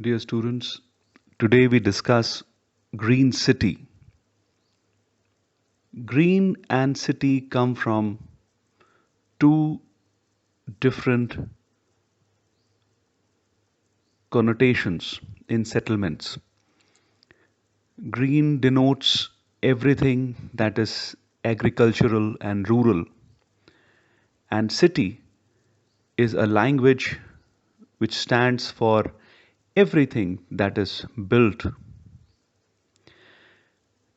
Dear students, today we discuss green city. Green and city come from two different connotations in settlements. Green denotes everything that is agricultural and rural, and city is a language which stands for everything that is built.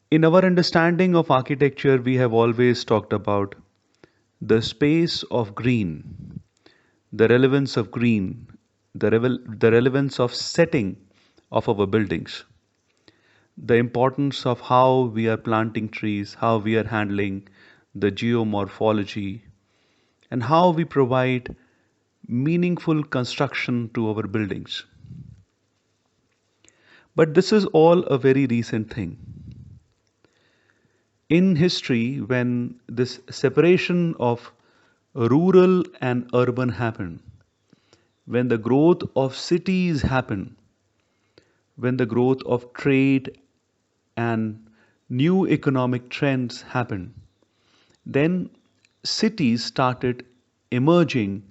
In our understanding of architecture, we have always talked about the space of green, the relevance of green, the relevance of setting of our buildings, the importance of how we are planting trees, how we are handling the geomorphology, and how we provide meaningful construction to our buildings. But this is all a very recent thing. In history, when this separation of rural and urban happened, when the growth of cities happened, when the growth of trade and new economic trends happened, then cities started emerging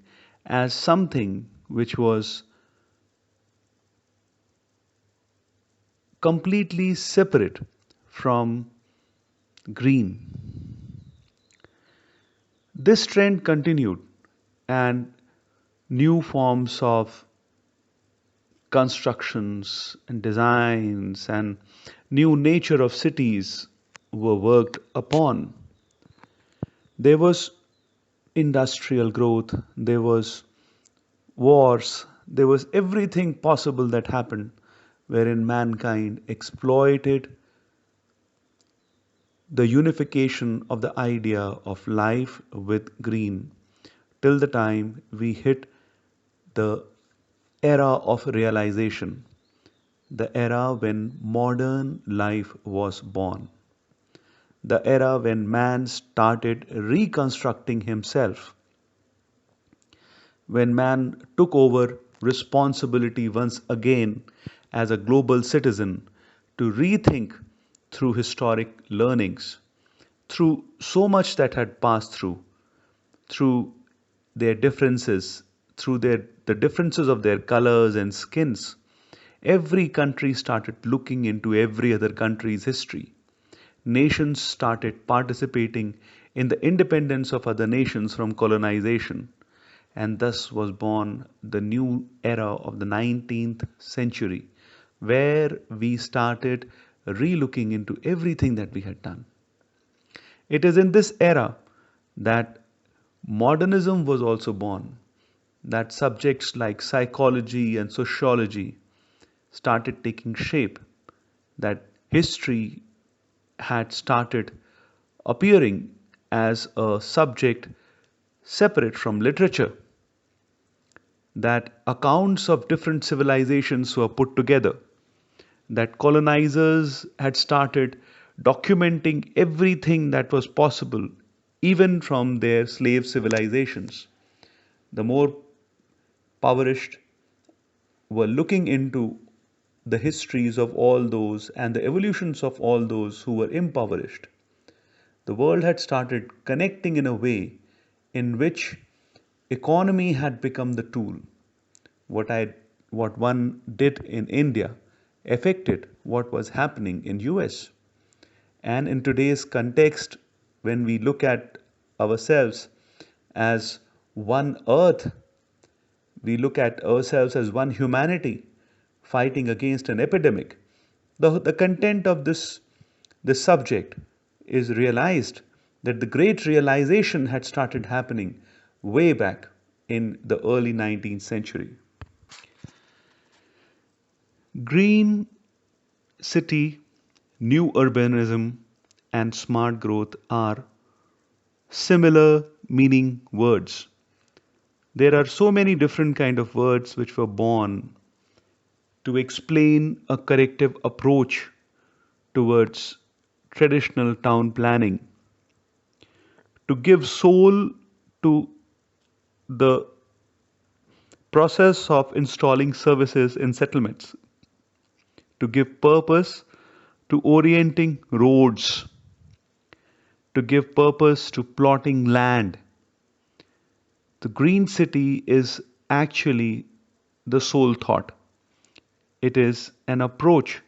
as something which was completely separate from green. This trend continued, and new forms of constructions and designs and new nature of cities were worked upon. There was industrial growth, there was wars, there was everything possible that happened wherein mankind exploited the unification of the idea of life with green till the time we hit the era of realization, the era when modern life was born, the era when man started reconstructing himself, when man took over responsibility once again as a global citizen to rethink through historic learnings, through so much that had passed through their differences, through the differences of their colors and skins. Every country started looking into every other country's history. Nations started participating in the independence of other nations from colonization. And thus was born the new era of the 19th century, where we started relooking into everything that we had done. It is in this era that modernism was also born, that subjects like psychology and sociology started taking shape, that history had started appearing as a subject separate from literature, that accounts of different civilizations were put together, that colonizers had started documenting everything that was possible, even from their slave civilizations. The more impoverished were looking into the histories of all those and the evolutions of all those who were impoverished. The world had started connecting in a way in which economy had become the tool. What one did in India affected what was happening in US. And in today's context, when we look at ourselves as one earth, we look at ourselves as one humanity fighting against an epidemic. The content of this subject is realized that the great realization had started happening way back in the early 19th century. Green city, new urbanism, and smart growth are similar meaning words. There are so many different kind of words which were born to explain a corrective approach towards traditional town planning, to give soul to the process of installing services in settlements to give purpose to orienting roads, to give purpose to plotting land. The green city is actually the sole thought. It is an approach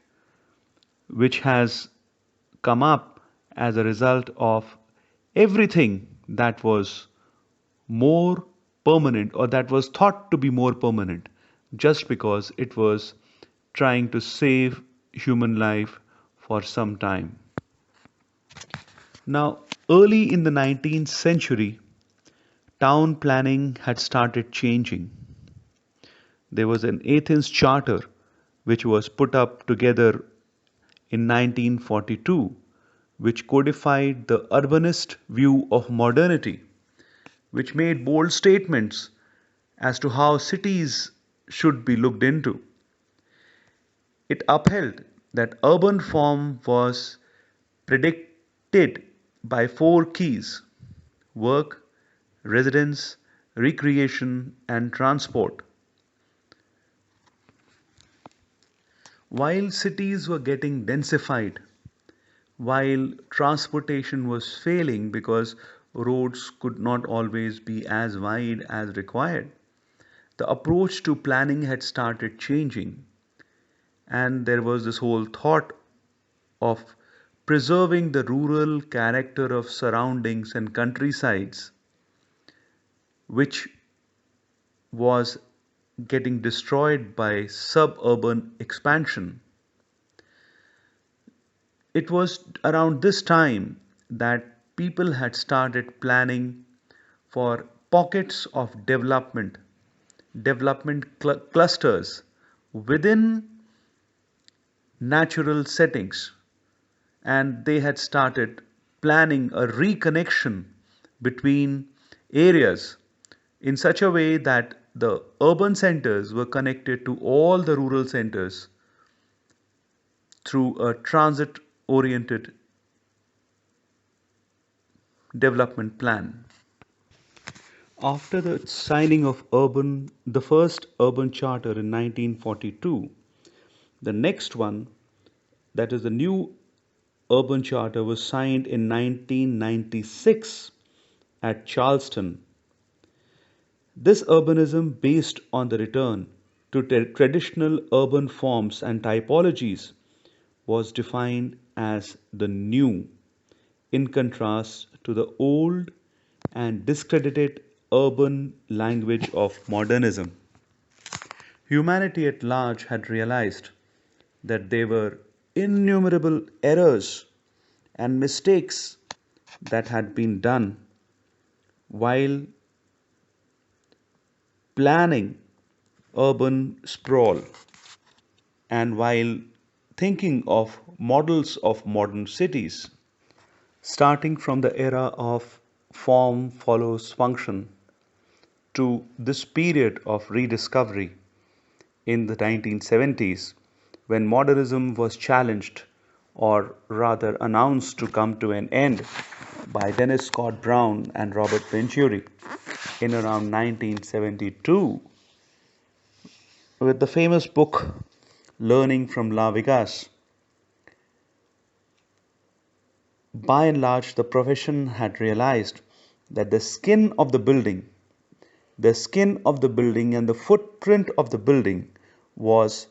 which has come up as a result of everything that was more permanent or that was thought to be more permanent just because it was trying to save human life for some time. Now, early in the 19th century, town planning had started changing. There was an Athens Charter which was put up together in 1942, which codified the urbanist view of modernity, which made bold statements as to how cities should be looked into. It upheld that urban form was predicted by four keys: work, residence, recreation, and transport. While cities were getting densified, while transportation was failing because roads could not always be as wide as required, the approach to planning had started changing, and there was this whole thought of preserving the rural character of surroundings and countrysides, which was getting destroyed by suburban expansion. It was around this time that people had started planning for pockets of development clusters within natural settings, and they had started planning a reconnection between areas in such a way that the urban centers were connected to all the rural centers through a transit oriented development plan. After the signing of the first urban charter in 1942, the next one, that is the new urban charter, was signed in 1996 at Charleston. This urbanism, based on the return to traditional urban forms and typologies, was defined as the new, in contrast to the old and discredited urban language of modernism. Humanity at large had realized that there were innumerable errors and mistakes that had been done while planning urban sprawl and while thinking of models of modern cities, starting from the era of form follows function to this period of rediscovery in the 1970s, when modernism was challenged, or rather announced to come to an end, by Dennis Scott Brown and Robert Venturi in around 1972 with the famous book Learning from La Vegas. By and large, the profession had realized that the skin of the building and the footprint of the building was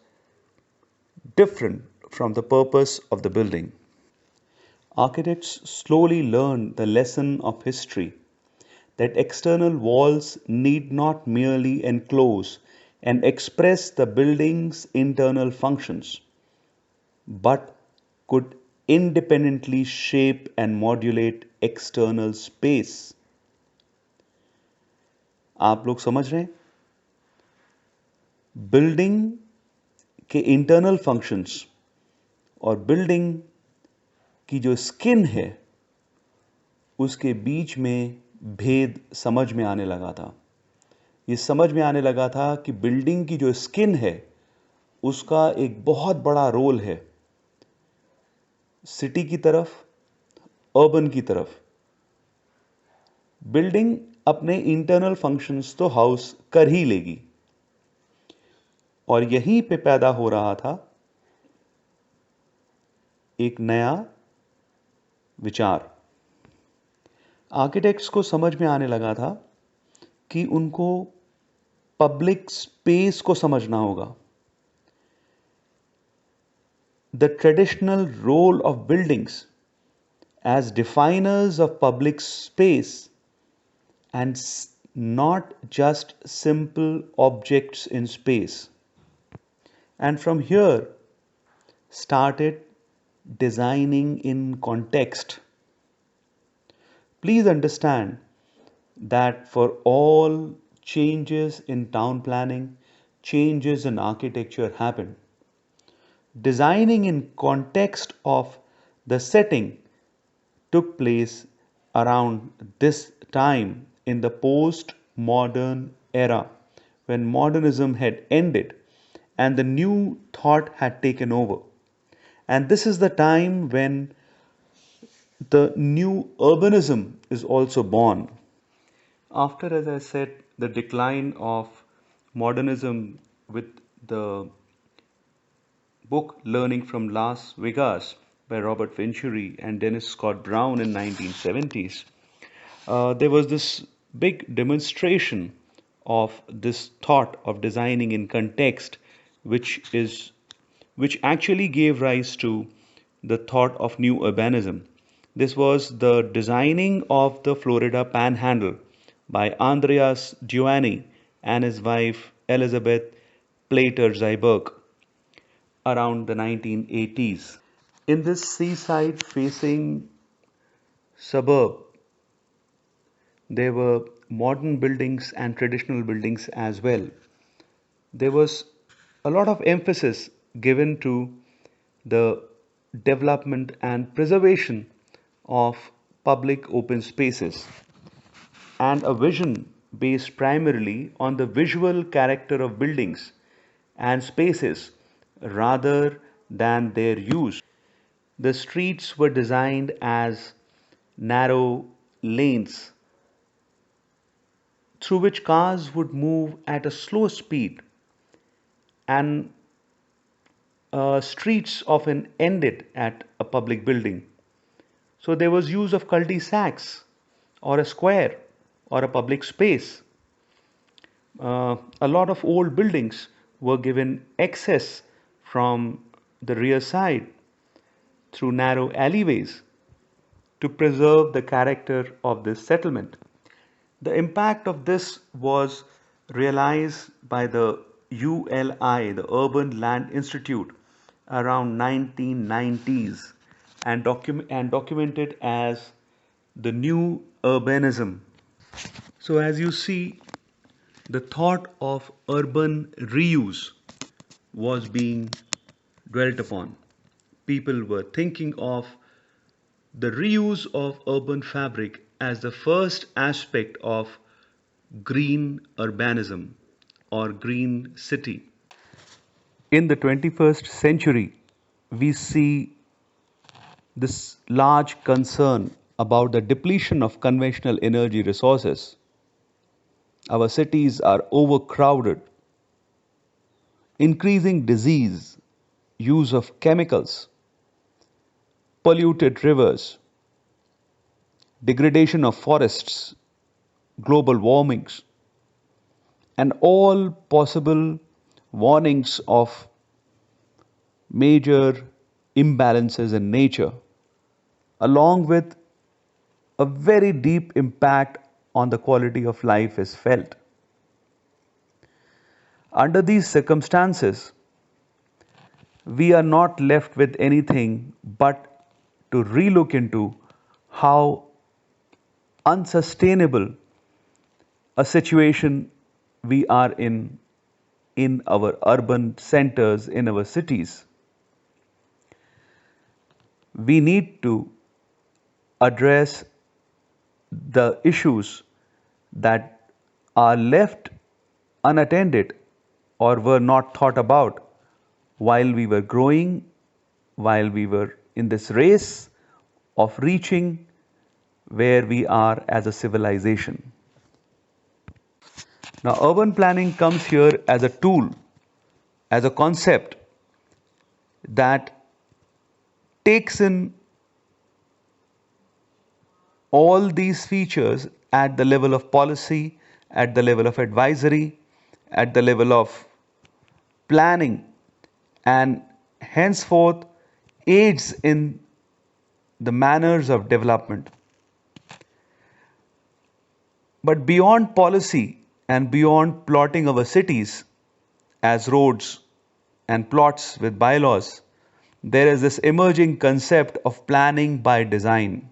different from the purpose of the building. Architects slowly learned the lesson of history that external walls need not merely enclose and express the building's internal functions, but could independently shape and modulate external space. आप लोग समझ रहे हैं? Building के internal functions और building की जो skin है उसके बीच में भेद समझ में आने लगा था. ये समझ में आने लगा था कि बिल्डिंग की जो स्किन है उसका एक बहुत बड़ा रोल है सिटी की तरफ, अर्बन की तरफ. बिल्डिंग अपने इंटरनल फंक्शंस तो हाउस कर ही लेगी, और यहीं पे पैदा हो रहा था एक नया विचार। आर्किटेक्ट्स को समझ में आने लगा था कि उनको पब्लिक स्पेस को समझना होगा। The traditional role of buildings as definers of public space and not just simple objects in space. And from here started designing in context. Please understand that for all changes in town planning, changes in architecture happen. Designing in context of the setting took place around this time in the post modern era when modernism had ended and the new thought had taken over. And this is the time when the new urbanism is also born. After, as I said, the decline of modernism with the book Learning from Las Vegas by Robert Venturi and Dennis Scott Brown in 1970s, there was this big demonstration of this thought of designing in context, which actually gave rise to the thought of new urbanism. This was the designing of the Florida Panhandle by Andreas Giovanni and his wife Elizabeth Plater Zyberg around the 1980s. In this seaside facing suburb, there were modern buildings and traditional buildings as well. There was a lot of emphasis given to the development and preservation of public open spaces and a vision based primarily on the visual character of buildings and spaces rather than their use. The streets were designed as narrow lanes through which cars would move at a slow speed, and streets often ended at a public building. So there was use of cul-de-sacs or a square or a public space. A lot of old buildings were given access from the rear side through narrow alleyways to preserve the character of this settlement. The impact of this was realized by the ULI, the Urban Land Institute, around 1990s and documented as the new urbanism. So as you see, the thought of urban reuse was being dwelt upon. People were thinking of the reuse of urban fabric as the first aspect of green urbanism or green city. In the 21st century, we see this large concern about the depletion of conventional energy resources. Our cities are overcrowded, increasing disease, use of chemicals, polluted rivers, degradation of forests, global warmings, and all possible warnings of major imbalances in nature, along with a very deep impact on the quality of life is felt. Under these circumstances, we are not left with anything but to relook into how unsustainable a situation we are in our urban centers, in our cities. We need to address the issues that are left unattended or were not thought about while we were growing, while we were in this race of reaching where we are as a civilization. Now, urban planning comes here as a tool as a concept that takes in all these features at the level of policy, at the level of advisory, at the level of planning, and henceforth aids in the manners of development. But beyond policy and beyond plotting our cities as roads and plots with bylaws, there is this emerging concept of planning by design.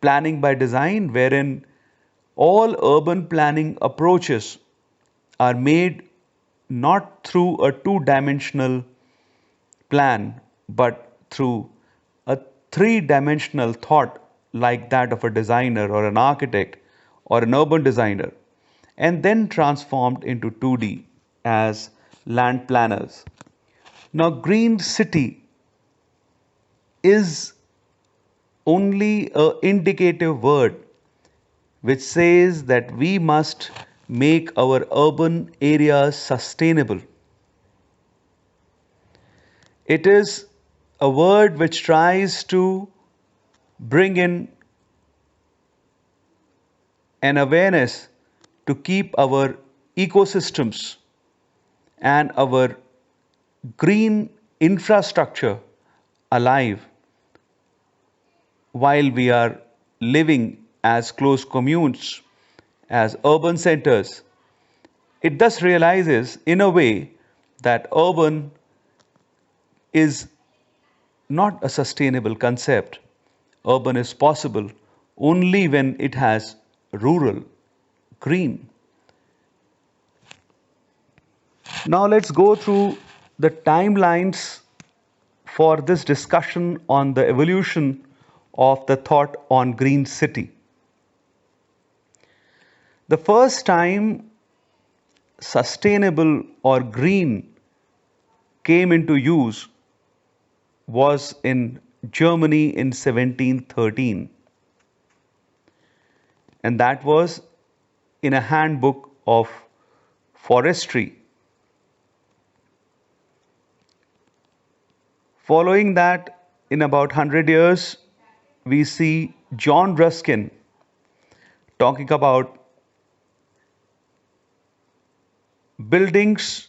Planning by design, wherein all urban planning approaches are made not through a two-dimensional plan, but through a three-dimensional thought like that of a designer or an architect or an urban designer, and then transformed into 2D as land planners. Now, green city is only an indicative word which says that we must make our urban areas sustainable. It is a word which tries to bring in an awareness to keep our ecosystems and our green infrastructure alive while we are living as close communes, as urban centers. It thus realizes, in a way, that urban is not a sustainable concept. Urban is possible only when it has rural, green. Now let's go through the timelines for this discussion on the evolution of the thought on green city. The first time sustainable or green came into use was in Germany in 1713, and that was in a handbook of forestry. Following that, in about 100 years, we see John Ruskin talking about buildings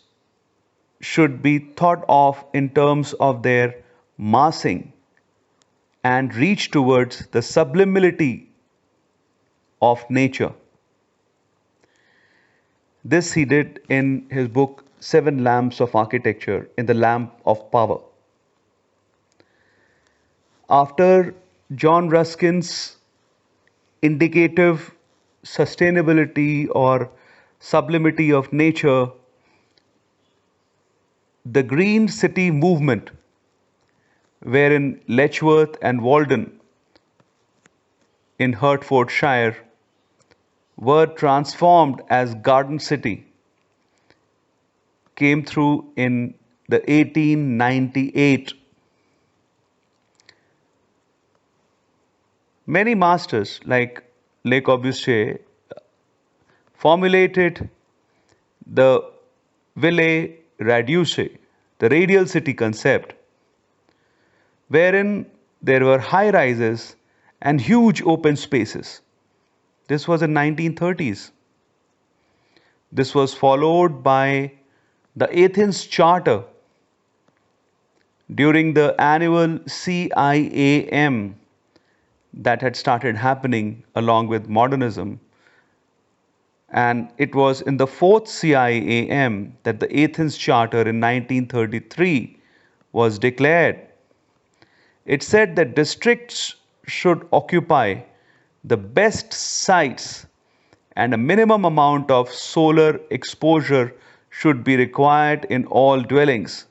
should be thought of in terms of their massing and reach towards the subliminality of nature. This he did in his book Seven Lamps of Architecture, in the Lamp of Power. After John Ruskin's indicative sustainability or sublimity of nature, the Green City movement, wherein Letchworth and Walden in Hertfordshire were transformed as Garden City, came through in the 1898. Many masters like Le Corbusier formulated the Ville Radiuse, the radial city concept, wherein there were high rises and huge open spaces. This was in 1930s. This was followed by the Athens Charter during the annual CIAM that had started happening along with modernism. And it was in the fourth CIAM that the Athens Charter in 1933 was declared. It said that districts should occupy the best sites and a minimum amount of solar exposure should be required in all dwellings.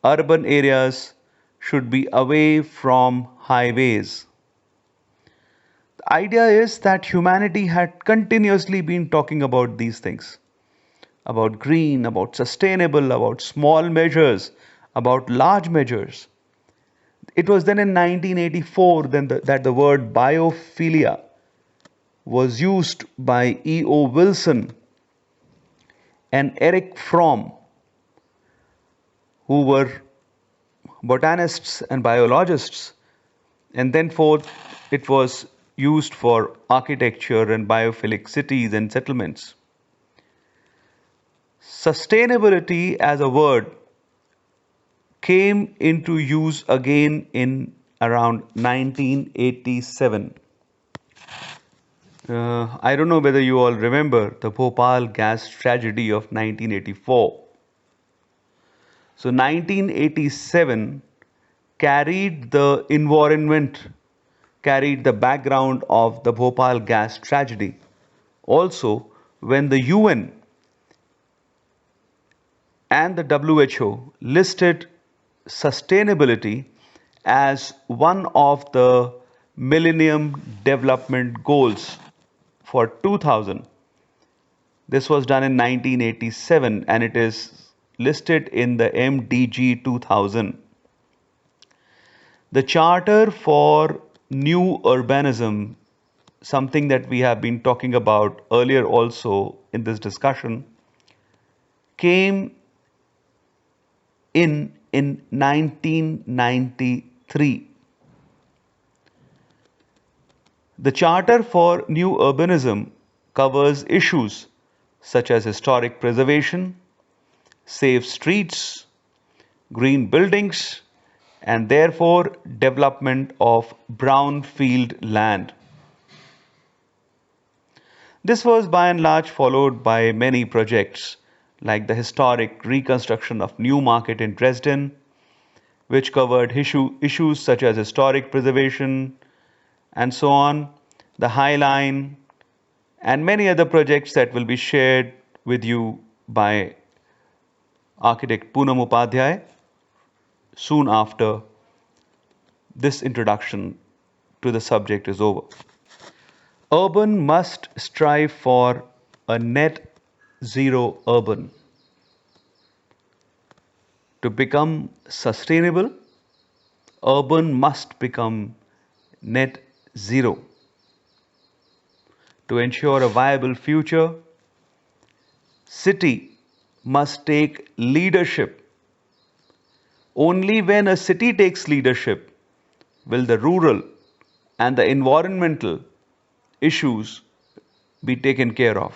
Urban areas should be away from highways. The idea is that humanity had continuously been talking about these things, about green, about sustainable, about small measures, about large measures. It was then in 1984 that the word biophilia was used by E.O. Wilson and Eric Fromm who were botanists and biologists, and then forth it was used for architecture and biophilic cities and settlements. Sustainability as a word came into use again in around 1987. I don't know whether you all remember the Bhopal gas tragedy of 1984. So 1987 carried the environment, carried the background of the Bhopal gas tragedy. Also, when the UN and the WHO listed sustainability as one of the Millennium Development Goals for 2000. This was done in 1987 and it is listed in the MDG 2000. The Charter for New Urbanism, something that we have been talking about earlier also in this discussion, came in 1993. The Charter for New Urbanism covers issues such as historic preservation, safe streets, green buildings, and therefore development of brownfield land. This was by and large followed by many projects like the historic reconstruction of New Market in Dresden, which covered issues such as historic preservation and so on, the High Line, and many other projects that will be shared with you by architect Poonam Upadhyay soon after this introduction to the subject is over. Urban must strive for a net zero urban. To become sustainable, urban must become net zero. To ensure a viable future, city must take leadership. Only when a city takes leadership will the rural and the environmental issues be taken care of.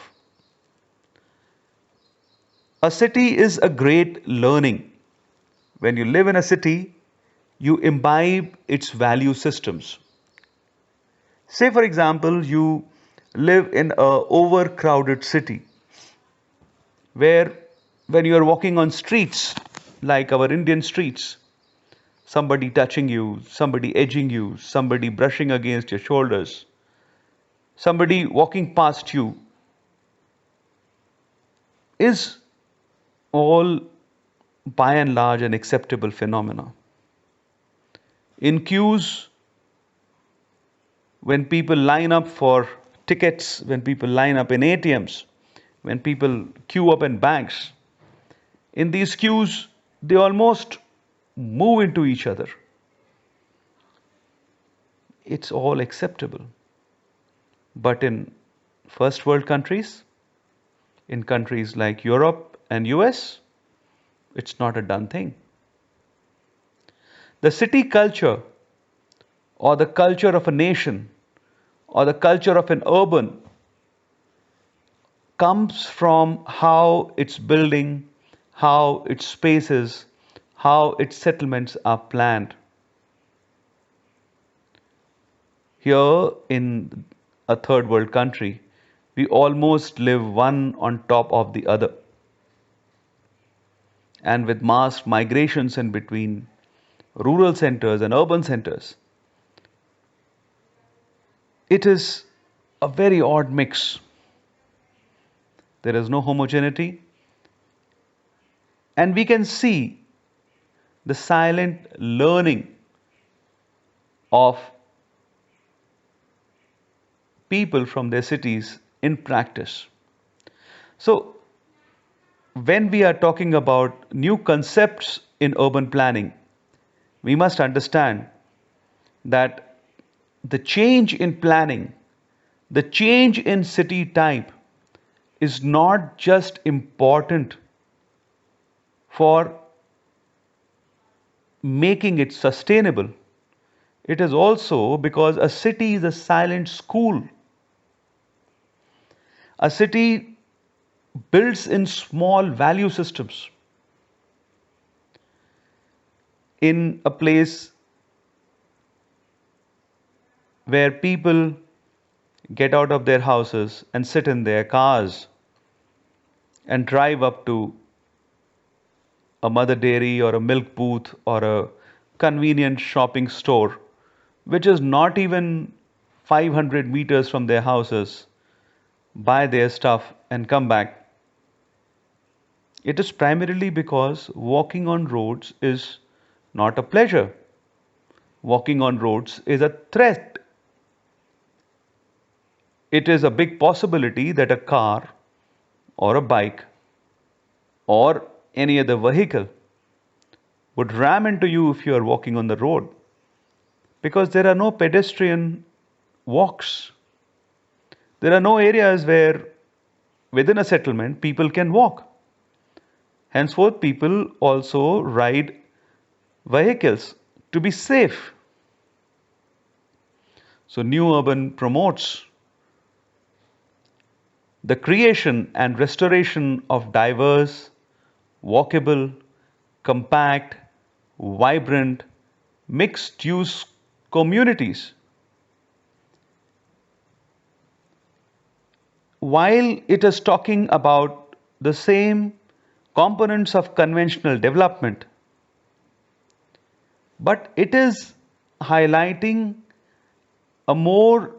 A city is a great learning. When you live in a city, you imbibe its value systems. Say, for example, you live in an overcrowded city where when you are walking on streets, like our Indian streets, somebody touching you, somebody edging you, somebody brushing against your shoulders, somebody walking past you is all by and large an acceptable phenomena. In queues, when people line up for tickets, when people line up in ATMs, when people queue up in banks, in these queues, they almost move into each other. It's all acceptable. But in first world countries, in countries like Europe and US, it's not a done thing. The city culture or the culture of a nation or the culture of an urban comes from how its building, how its spaces, how its settlements are planned. Here in a third world country, we almost live one on top of the other. And with mass migrations in between rural centers and urban centers, it is a very odd mix. There is no homogeneity, and we can see the silent learning of people from their cities in practice. So, when we are talking about new concepts in urban planning, we must understand that the change in planning, the change in city type is not just important for making it sustainable. It is also because a city is a silent school. A city builds in small value systems. In a place where people get out of their houses and sit in their cars and drive up to a mother dairy or a milk booth or a convenient shopping store, which is not even 500 meters from their houses, buy their stuff and come back. It is primarily because walking on roads is not a pleasure. Walking on roads is a threat. It is a big possibility that a car or a bike or any other vehicle would ram into you if you are walking on the road because there are no pedestrian walks. There are no areas where within a settlement people can walk. Henceforth, people also ride vehicles to be safe. So, New Urban promotes the creation and restoration of diverse, walkable, compact, vibrant, mixed use communities. While it is talking about the same components of conventional development, but it is highlighting a more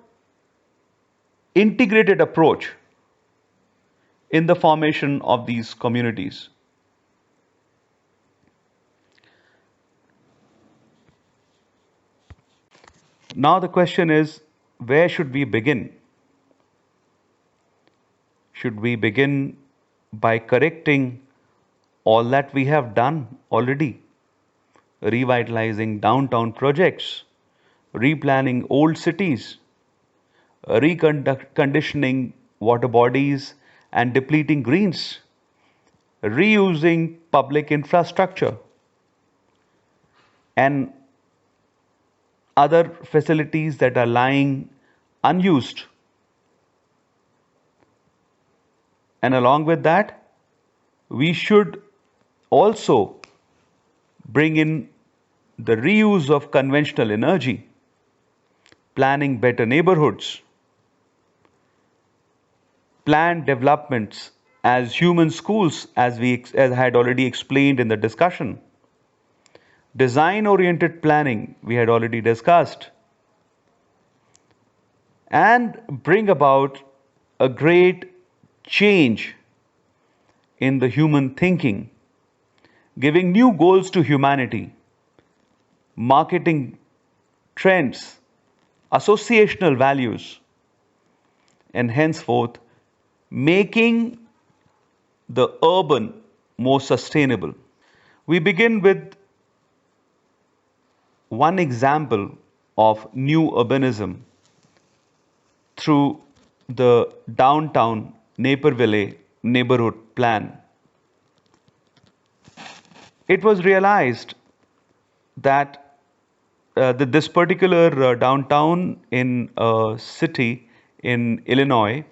integrated approach in the formation of these communities. Now, the question is, where should we begin? Should we begin by correcting all that we have done already? Revitalizing downtown projects, replanning old cities, reconditioning water bodies and depleting greens, reusing public infrastructure, and other facilities that are lying unused. And along with that, we should also bring in the reuse of conventional energy, planning better neighborhoods, planned developments as human schools, as I had already explained in the discussion. Design oriented planning, we had already discussed, and bring about a great change in the human thinking, giving new goals to humanity, marketing trends, associational values, and henceforth making the urban more sustainable. We begin with one example of new urbanism through the downtown Naperville neighborhood plan. It was realized that this particular downtown in a city in Illinois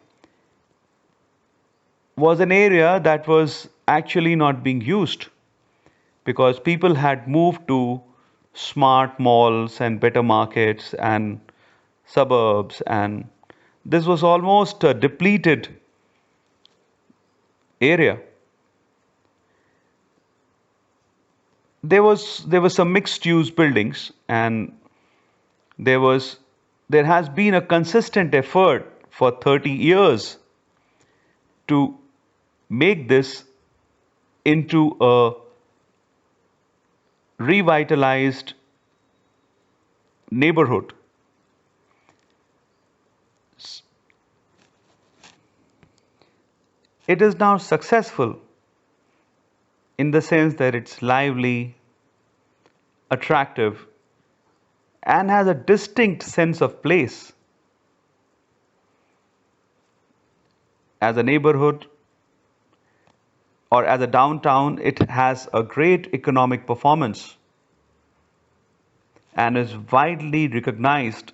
was an area that was actually not being used because people had moved to smart malls and better markets and suburbs, and this was almost a depleted area. There were some mixed use buildings, and there has been a consistent effort for 30 years to make this into a revitalized neighborhood. It is now successful in the sense that it's lively, attractive, and has a distinct sense of place. As a neighborhood or as a downtown, it has a great economic performance. and is widely recognized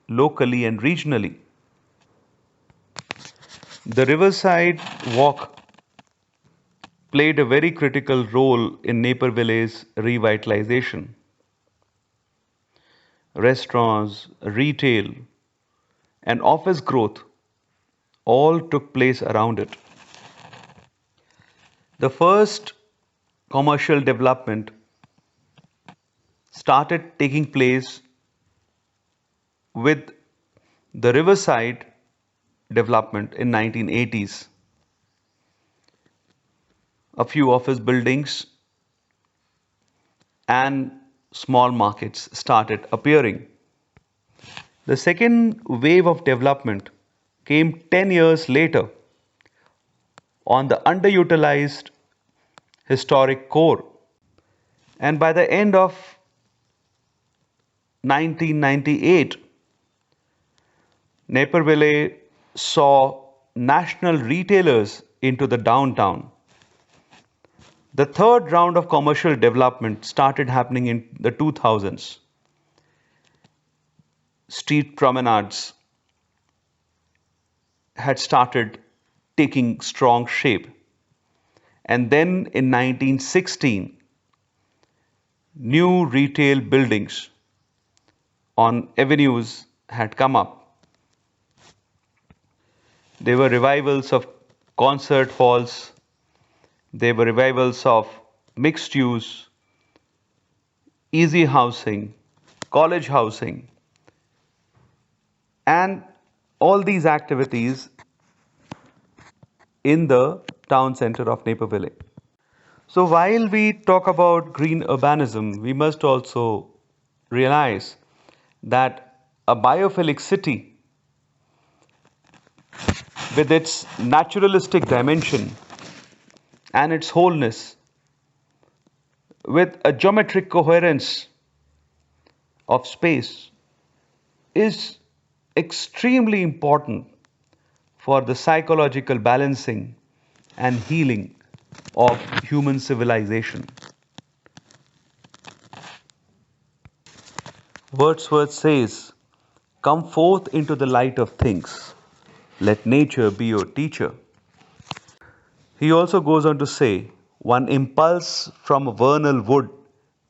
locally and regionally. The Riverside Walk played a very critical role in Naperville's revitalization. Restaurants, retail, and office growth all took place around it. The first commercial development started taking place with the Riverside development in 1980s. A few office buildings and small markets started appearing. The second wave of development came 10 years later on the underutilized historic core. And by the end of 1998, Naperville saw national retailers into the downtown. The third round of commercial development started happening in the 2000s. Street promenades had started taking strong shape. And then in 1916, new retail buildings on avenues had come up. There were revivals of concert halls, there were revivals of mixed use, easy housing, college housing, and all these activities in the town center of Naperville. So while we talk about green urbanism, we must also realize that a biophilic city with its naturalistic dimension and its wholeness, with a geometric coherence of space, is extremely important for the psychological balancing and healing of human civilization. Wordsworth says, "Come forth into the light of things. Let nature be your teacher." He also goes on to say, "One impulse from a vernal wood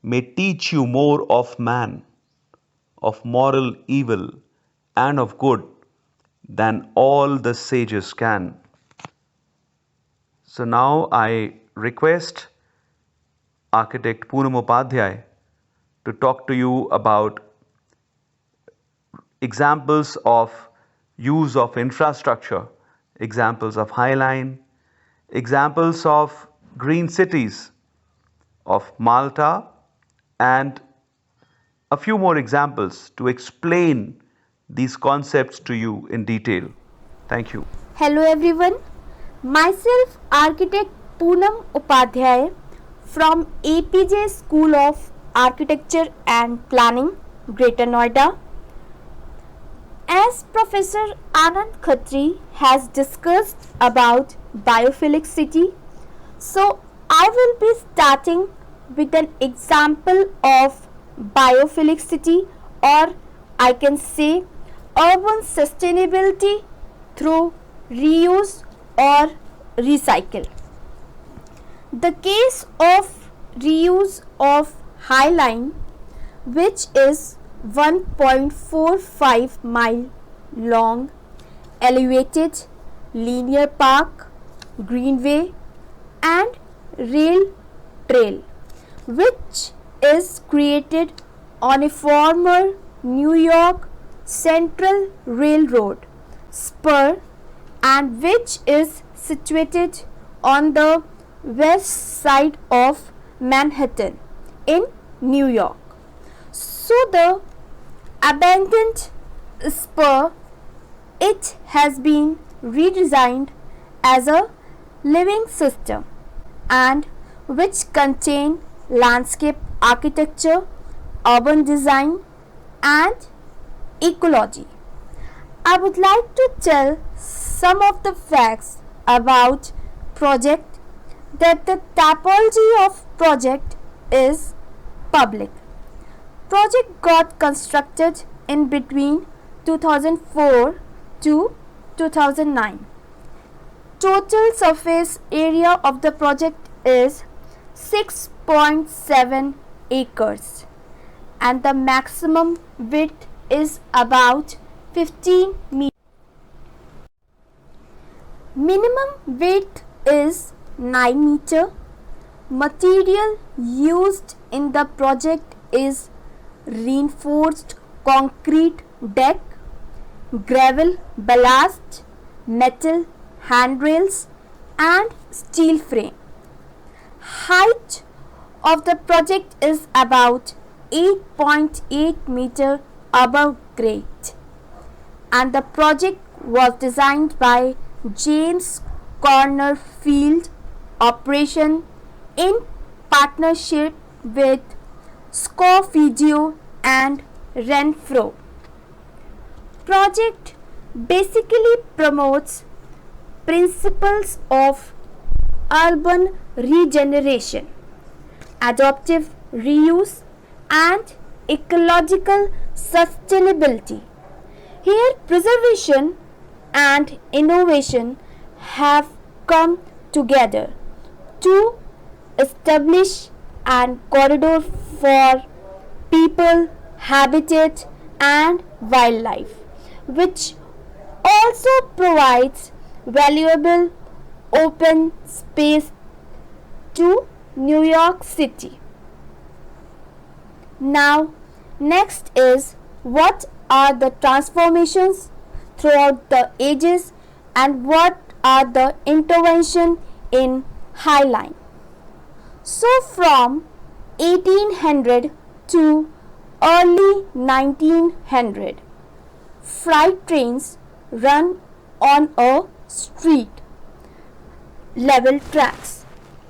may teach you more of man, of moral evil, and of good than all the sages can." So now I request architect Poonam Upadhyay to talk to you about examples of use of infrastructure, examples of highline, examples of green cities of Malta, and a few more examples to explain these concepts to you in detail. Thank you. Hello everyone, myself architect Poonam Upadhyay from APJ School of Architecture and Planning, Greater Noida. As Professor Anand Khatri has discussed about biophilic city, so I will be starting with an example of biophilic city, or I can say urban sustainability through reuse or recycle. The case of reuse of highline, which is 1.45 mile long elevated linear park, greenway and rail trail, which is created on a former New York Central Railroad spur and which is situated on the west side of Manhattan in New York. So the abandoned spur, it has been redesigned as a living system and which contain landscape architecture, urban design and ecology. I would like to tell some of the facts about project, that the typology of project is public. Project got constructed in between 2004 to 2009. Total surface area of the project is 6.7 acres and the maximum width is about 15 meters. Minimum width is 9 meter. Material used in the project is reinforced concrete deck, gravel ballast, metal handrails and steel frame. Height of the project is about 8.8 meter above grade and the project was designed by James Cornerfield Operation in partnership with Scofidio and Renfro. Project basically promotes principles of urban regeneration, adaptive reuse and ecological sustainability. Here preservation and innovation have come together to establish an corridor for people, habitat and wildlife, which also provides valuable open space to New York City. Now, next is what are the transformations throughout the ages and what are the intervention in High Line. So from 1800 to early 1900, freight trains run on a street level tracks.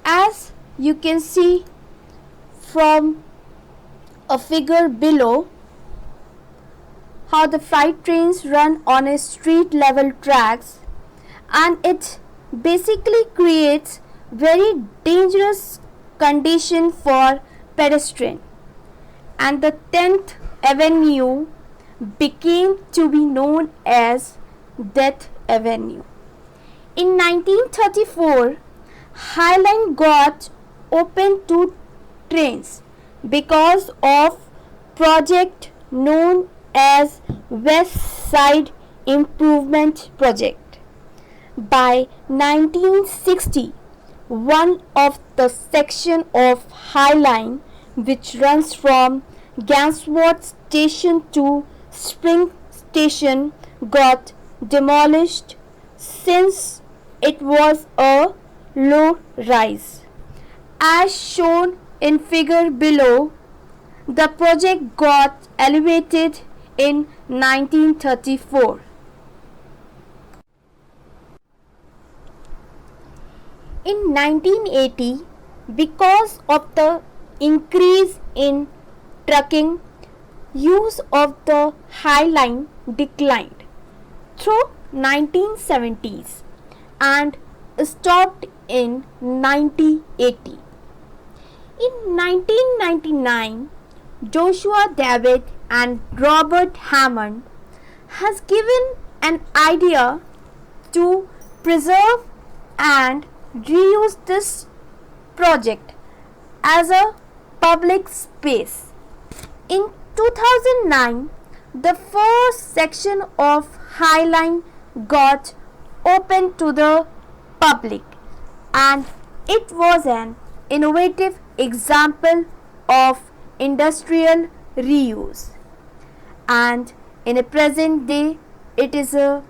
As you can see from a figure below, how the freight trains run on a street level tracks, and it basically creates very dangerous condition for pedestrian, and the 10th Avenue became to be known as Death Avenue. In 1934, High Line got open to trains because of project known as West Side Improvement Project. By 1960, one of the section of High Line which runs from Gansworth Station to Spring Station got demolished since it was a low rise. As shown in figure below, the project got elevated in 1934. In 1980, because of the increase in trucking, use of the High Line declined through 1970s and stopped in 1980. In 1999, Joshua David and Robert Hammond has given an idea to preserve and reuse this project as a public space. In 2009, the first section of High Line got open to the public, and it was an innovative example of industrial reuse. And in a present day, it is a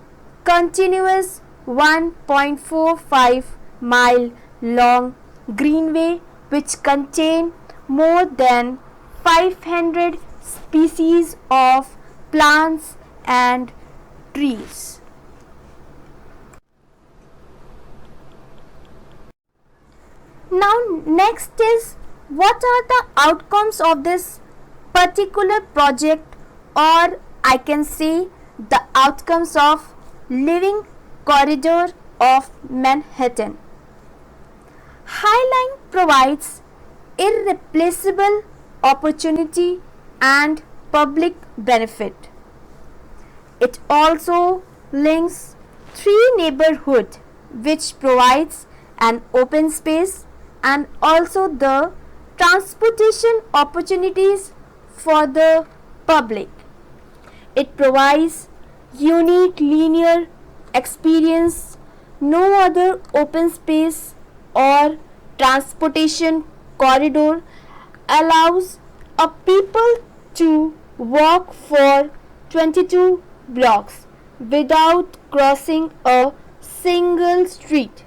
continuous 1.45 mile long greenway which contain more than 500 species of plants and trees. Now next is what are the outcomes of this particular project, or I can say the outcomes of living corridor of Manhattan. High Line provides irreplaceable opportunity and public benefit. It also links three neighborhood which provides an open space and also the transportation opportunities for the public. It provides unique linear experience. No other open space or transportation corridor allows a people to walk for 22 blocks without crossing a single street.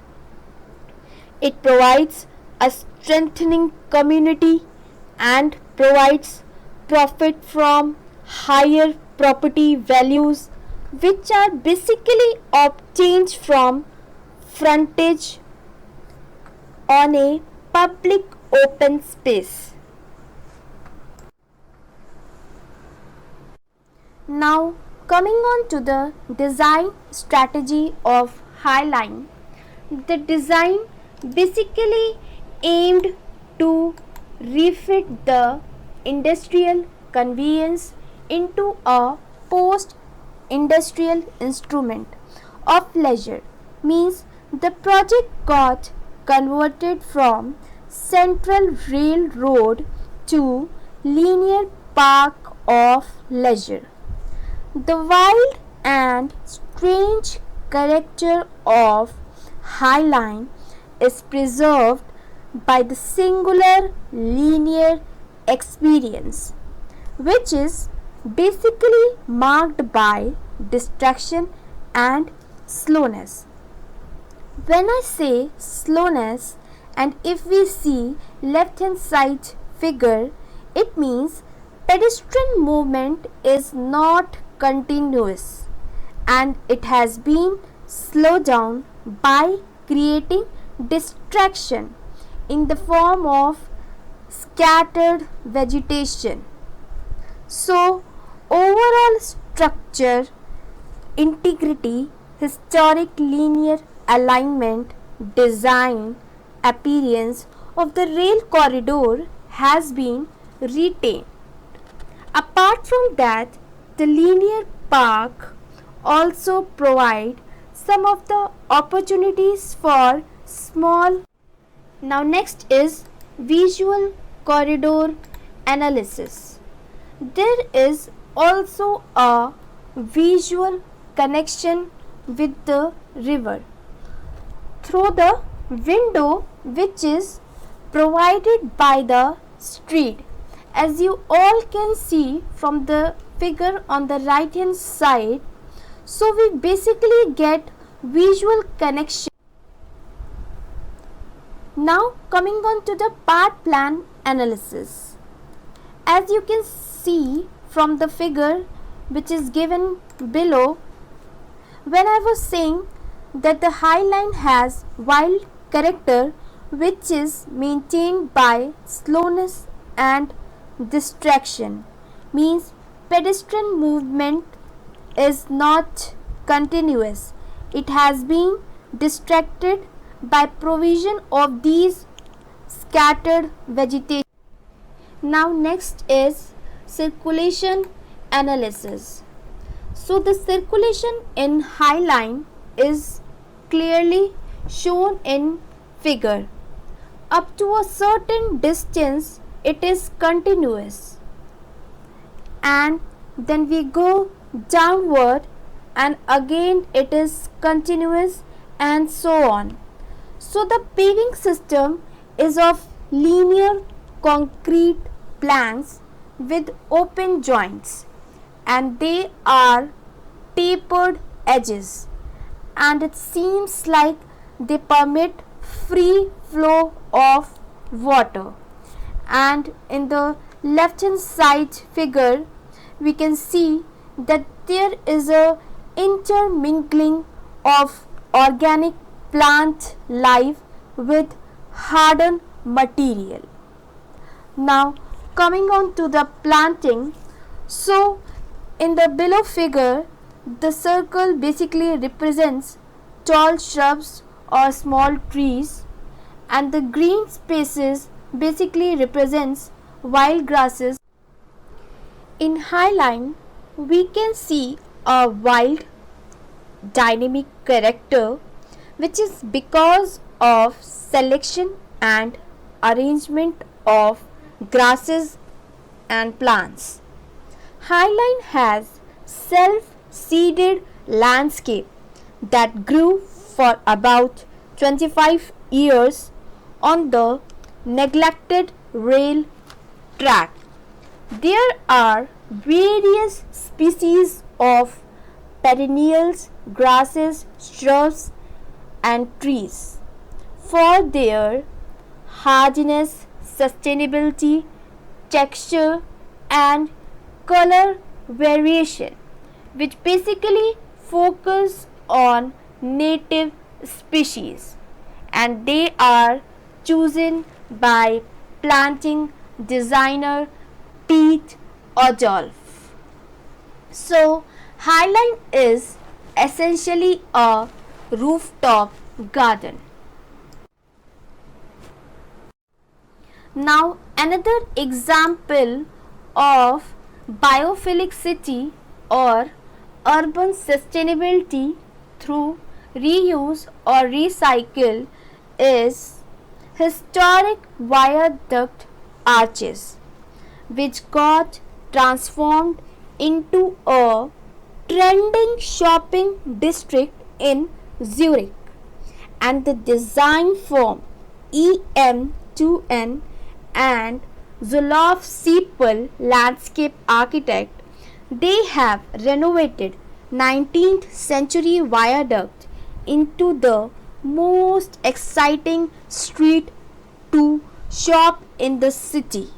It provides a strengthening community and provides profit from higher property values which are basically obtained from frontage on a public open space. Now coming on to the design strategy of High Line. The design basically aimed to refit the industrial conveyance into a post-industrial instrument of leisure. Means the project got converted from central railroad to linear park of leisure. The wild and strange character of High Line is preserved by the singular linear experience, which is basically marked by distraction and slowness. When I say slowness, and if we see left hand side figure, it means pedestrian movement is not continuous and it has been slowed down by creating distraction in the form of scattered vegetation. So overall structure integrity, historic linear alignment, design, appearance of the rail corridor has been retained. Apart from that, the linear park also provide some of the opportunities for small. Now next is visual corridor analysis. There is also a visual connection with the river through the window which is provided by the street. As you all can see from the figure on the right hand side, so we basically get visual connection. Now coming on to the part plan analysis. As you can see from the figure which is given below, when I was saying that the High Line has wild character which is maintained by slowness and distraction, means pedestrian movement is not continuous. It has been distracted by provision of these scattered vegetation. Now next is circulation analysis. So the circulation in High Line is clearly shown in figure. Up to a certain distance it is continuous, and then we go downward and again it is continuous and so on. So the paving system is of linear concrete planks with open joints and they are tapered edges, and it seems like they permit free flow of water. And in the left hand side figure we can see that there is a intermingling of organic plant life with hardened material. Now coming on to the planting. So in the below figure the circle basically represents tall shrubs or small trees, and the green spaces basically represents wild grasses. In Highline, we can see a wild, dynamic character, which is because of selection and arrangement of grasses and plants. Highline has self-seeded landscape that grew for about 25 years on the neglected rail track. There are various species of perennials, grasses, shrubs, and trees. For their hardiness, sustainability, texture, and color variation, which basically focus on native species, and they are chosen by planting designer Pete Odolph. So, Highline is essentially a rooftop garden. Now, another example of biophilic city or urban sustainability through reuse or recycle is historic viaduct arches, which got transformed into a trending shopping district in Zurich, and the design firm EM2N and Zulauf Siepel landscape architect, they have renovated 19th century viaduct into the most exciting street to shop in the city.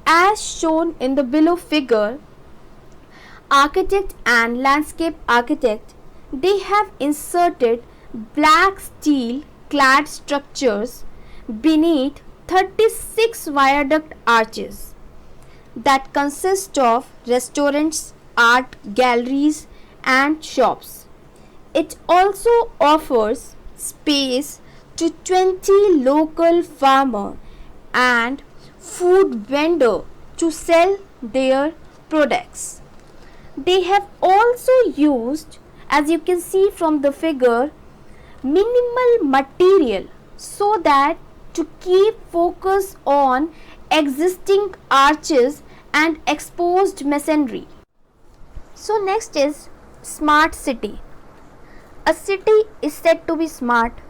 As shown in the below figure, architect and landscape architect, they have inserted black steel clad structures beneath 36 viaduct arches that consist of restaurants, art galleries, and shops. It also offers space to 20 local farmer and food vendor to sell their products. They have also used, as you can see from the figure, minimal material so that to keep focus on existing arches and exposed masonry. So next is smart city. A city is said to be smart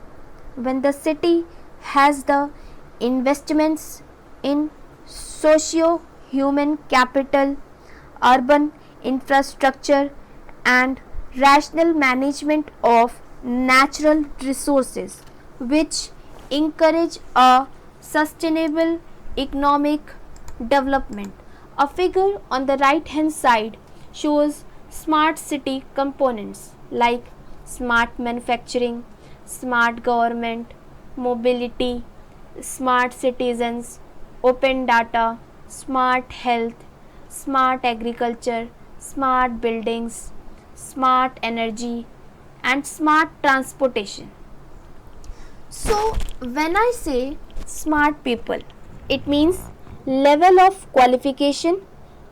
when the city has the investments in socio-human capital, urban infrastructure, and rational management of natural resources, which encourage a sustainable economic development. A figure on the right hand side shows smart city components like smart manufacturing, smart government, mobility, smart citizens, open data, smart health, smart agriculture, smart buildings, smart energy, and smart transportation. So, when I say smart people, it means level of qualification,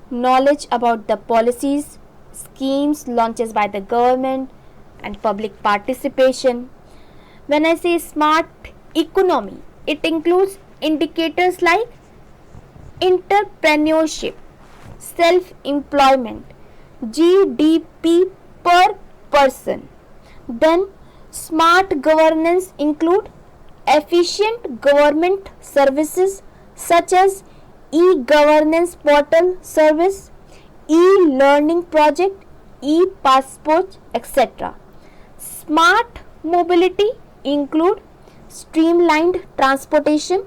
knowledge about the policies, schemes launched by the government, and public participation. When I say smart economy, it includes indicators like entrepreneurship, self-employment, GDP per person. Then smart governance include efficient government services such as e-governance portal service, e-learning project, e-passport, etc. Smart mobility include streamlined transportation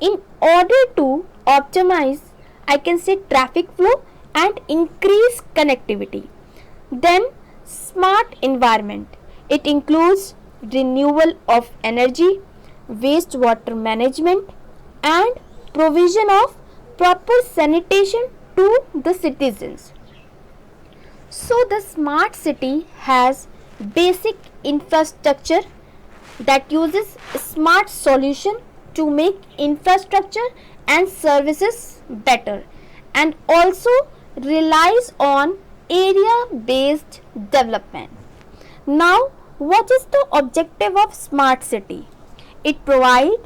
in order to optimize, I can say, traffic flow and increase connectivity. Then smart environment, it includes renewal of energy, wastewater management, and provision of proper sanitation to the citizens. So the smart city has basic infrastructure that uses smart solution to make infrastructure and services better, and also relies on area based development. Now, what is the objective of smart city? It provides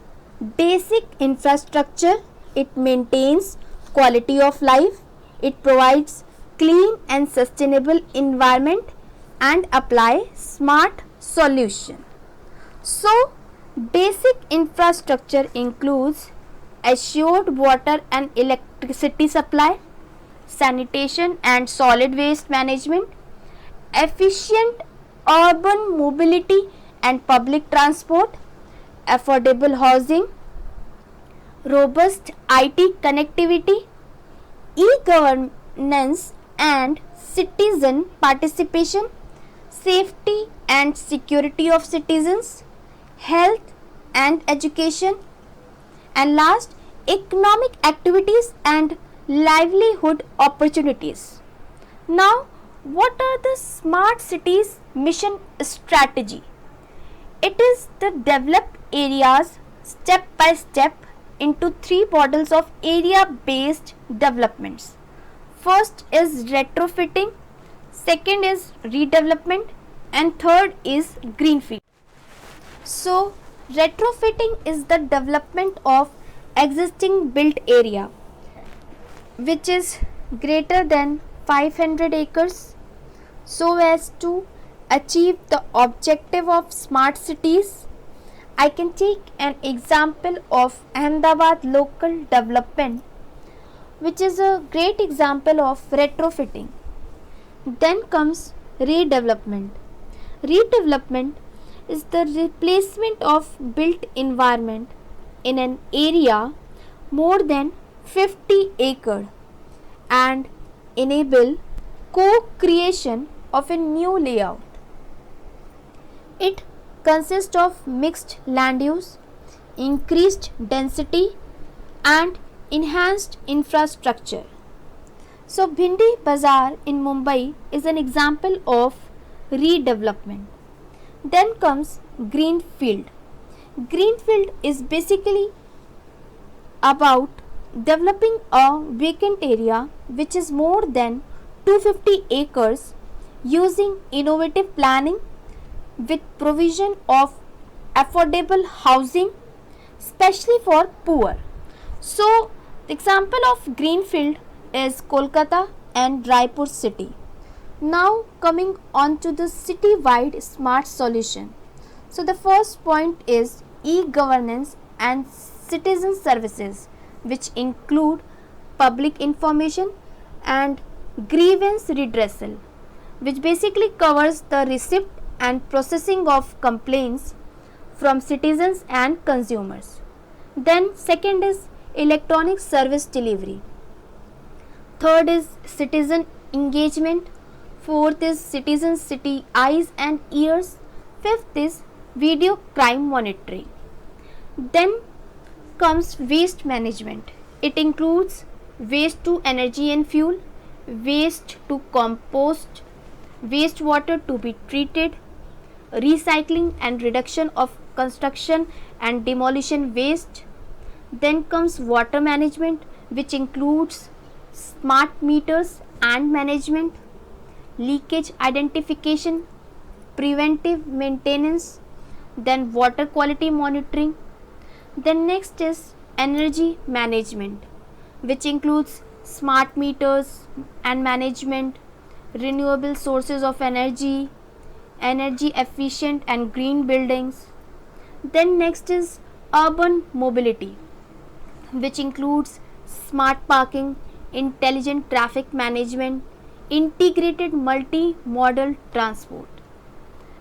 basic infrastructure, it maintains quality of life, it provides clean and sustainable environment and apply smart solution. So, basic infrastructure includes assured water and electricity supply, sanitation and solid waste management, efficient urban mobility and public transport, affordable housing, robust IT connectivity, e-governance and citizen participation, safety and security of citizens, health and education, and last, economic activities and livelihood opportunities. Now, what are the smart cities mission strategy? It is the developed areas step by step into three models of area based developments. First is retrofitting, second is redevelopment, and third is greenfield. So, retrofitting is the development of existing built area which is greater than 500 acres so as to achieve the objective of smart cities. I can take an example of Ahmedabad local development, which is a great example of retrofitting. Then comes redevelopment. Redevelopment is the replacement of built environment in an area more than 50 acre and enable co-creation of a new layout. It consists of mixed land use, increased density and enhanced infrastructure. So Bhindi Bazaar in Mumbai is an example of redevelopment. Then comes greenfield. Greenfield is basically about developing a vacant area which is more than 250 acres using innovative planning with provision of affordable housing, especially for poor. So, the example of greenfield is Kolkata and Raipur city. Now coming on to the city-wide smart solution. So the first point is e-governance and citizen services, which include public information and grievance redressal, which basically covers the receipt and processing of complaints from citizens and consumers. Then second is electronic service delivery. Third is citizen engagement. Fourth is citizen city eyes and ears. Fifth is video crime monitoring. Then comes waste management. It includes waste to energy and fuel, waste to compost, wastewater to be treated, recycling and reduction of construction and demolition waste. Then comes water management, which includes smart meters and management, leakage identification, preventive maintenance, then water quality monitoring. Then next is energy management, which includes smart meters and management, renewable sources of energy, energy efficient and green buildings. Then next is urban mobility, which includes smart parking, intelligent traffic management, integrated multi-modal transport.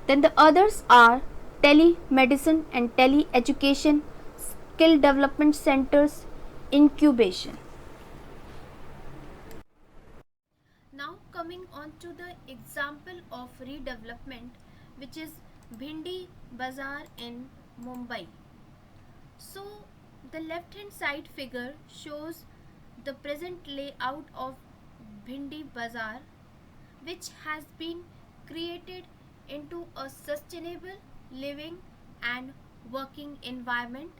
Then the others are telemedicine and tele-education, skill development centers, incubation. Now coming on to the example of redevelopment, which is Bhindi Bazaar in Mumbai. So the left hand side figure shows the present layout of Bhindi Bazaar, which has been created into a sustainable living and working environment,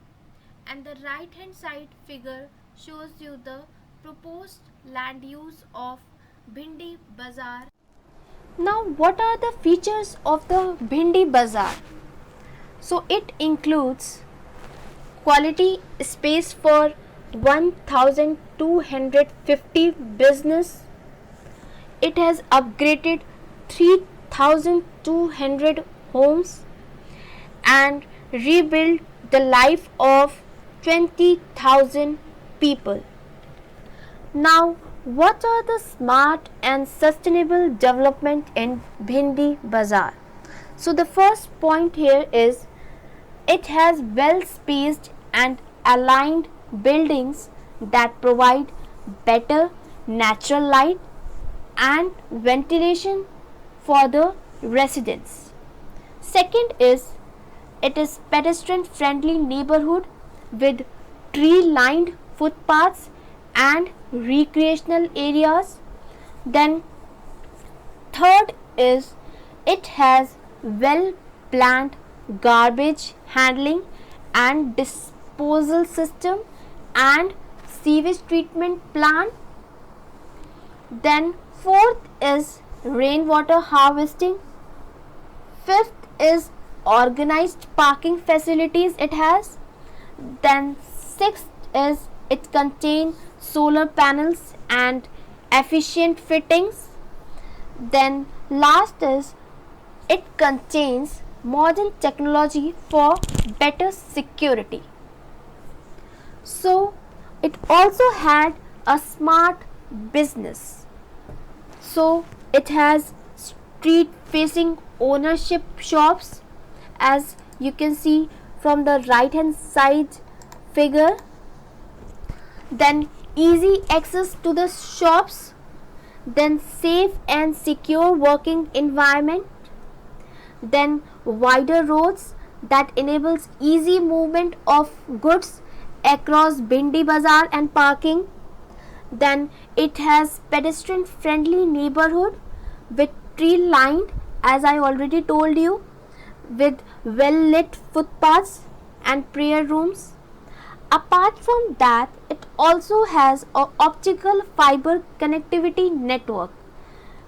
and the right hand side figure shows you the proposed land use of Bhindi Bazaar. Now, what are the features of the Bhindi Bazaar? So, it includes quality space for 1250 business. It has upgraded 3200 homes and rebuilt the life of 20,000 people. Now, what are the smart and sustainable development in Bhindi Bazaar? So, the first point here is it has well spaced and aligned buildings that provide better natural light and ventilation for the residents. Second is it is pedestrian friendly neighborhood with tree lined footpaths and recreational areas. Then third is it has well planned garbage handling and disposal system and sewage treatment plant. Then fourth is rainwater harvesting. Fifth is organized parking facilities it has. Then sixth is it contains solar panels and efficient fittings. Then last is it contains modern technology for better security. So it also had a smart business. So it has street facing ownership shops, as you can see from the right hand side figure. Then easy access to the shops. Then safe and secure working environment. Then wider roads that enables easy movement of goods across Bhindi Bazaar and parking. Then it has pedestrian friendly neighborhood with tree lined, as I already told you, with well lit footpaths and prayer rooms. Apart from that, it also has an optical fiber connectivity network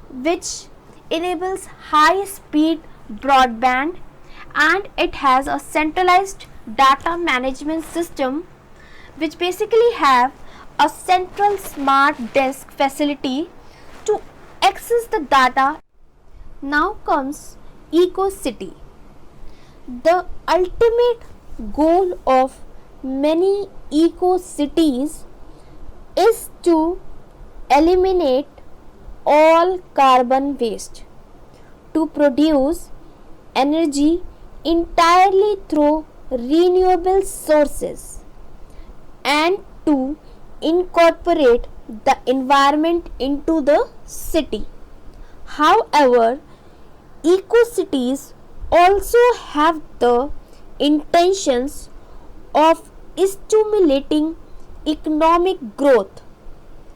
which enables high speed broadband, and it has a centralized data management system which basically have a central smart desk facility to access the data. Now comes Eco City. The ultimate goal of many eco cities is to eliminate all carbon waste, to produce energy entirely through renewable sources, and to incorporate the environment into the city. However, eco cities also have the intentions of stimulating economic growth,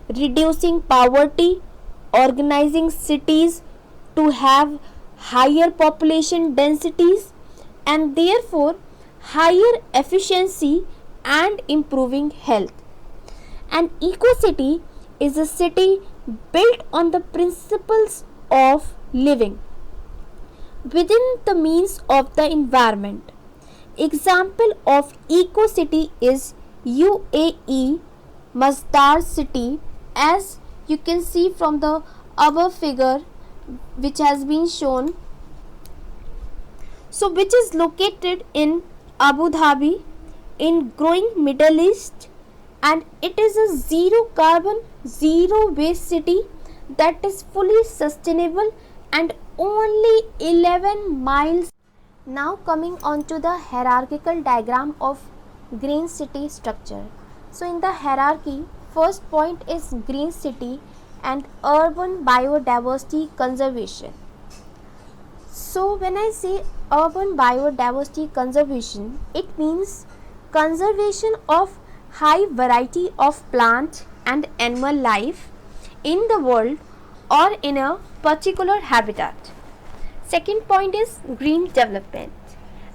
reducing poverty, organizing cities to have higher population densities and therefore higher efficiency and improving health. An eco-city is a city built on the principles of living within the means of the environment. Example of eco-city is UAE Masdar city, as you can see from the above figure which has been shown. So which is located in Abu Dhabi in growing Middle East, and it is a zero carbon, zero waste city that is fully sustainable and only 11 miles. Now coming on to the hierarchical diagram of green city structure. So in the hierarchy, first point is green city and urban biodiversity conservation. So when I say urban biodiversity conservation, it means conservation of high variety of plant and animal life in the world or in a particular habitat. Second point is green development,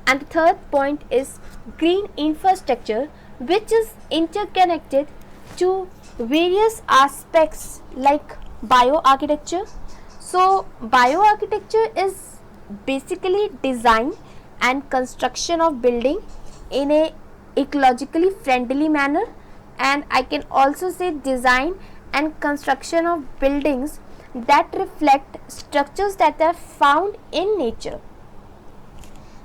and the third point is green infrastructure, which is interconnected to various aspects like bioarchitecture. So bioarchitecture is basically design and construction of building in a ecologically friendly manner, and I can also say design and construction of buildings that reflect structures that are found in nature.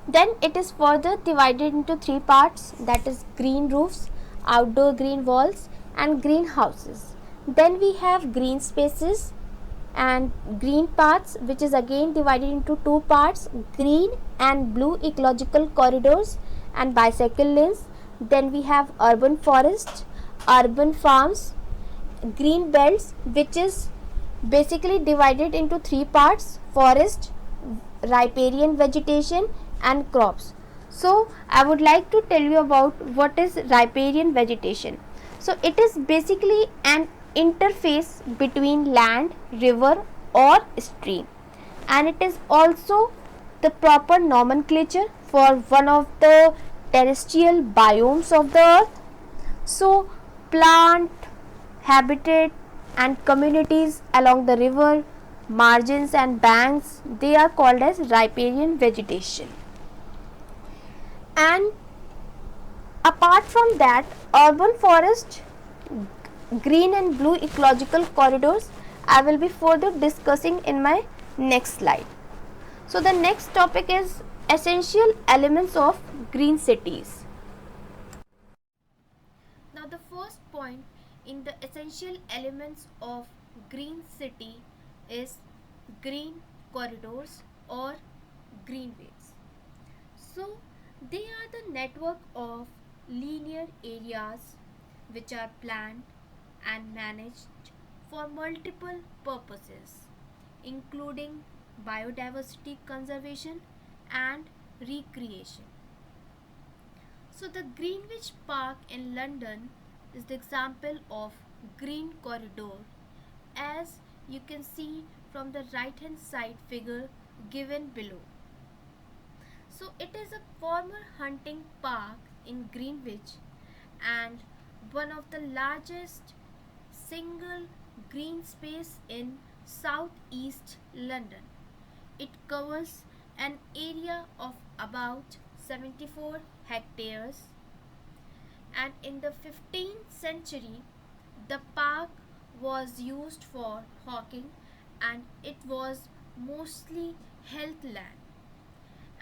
Then it is further divided into three parts, that is green roofs, outdoor green walls and greenhouses. Then we have green spaces and green paths, which is again divided into two parts, green and blue ecological corridors and bicycle lanes. Then we have urban forests, urban farms, green belts, which is basically divided into three parts, forest, riparian vegetation and crops. So I would like to tell you about what is riparian vegetation. So it is basically an interface between land, river or stream, and it is also the proper nomenclature for one of the terrestrial biomes of the earth. So plant habitat and communities along the river margins and banks, they are called as riparian vegetation. And apart from that, urban forest, green and blue ecological corridors, I will be further discussing in my next slide. So the next topic is essential elements of green cities. Now the first point in the essential elements of green city is green corridors or greenways. So they are the network of linear areas which are planned and managed for multiple purposes, including biodiversity conservation and recreation. So the Greenwich Park in London is the example of green corridor, as you can see from the right hand side figure given below. So it is a former hunting park in Greenwich and one of the largest single green space in southeast London. It covers an area of about 74 hectares, and in the 15th century the park was used for hawking and it was mostly heath land.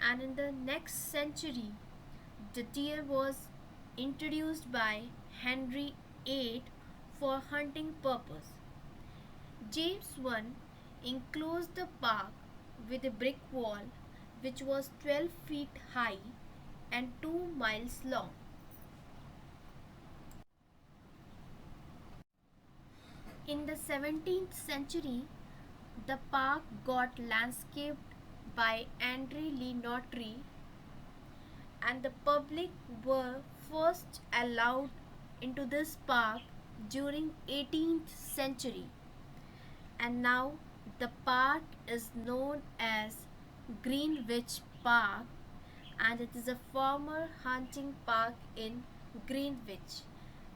And in the next century the deer was introduced by Henry VIII for hunting purpose. James I enclosed the park with a brick wall which was 12 feet high and 2 miles long. In the 17th century, the park got landscaped by Andre Lee Notary, and the public were first allowed into this park during 18th century, and now the park is known as Greenwich Park, and it is a former hunting park in Greenwich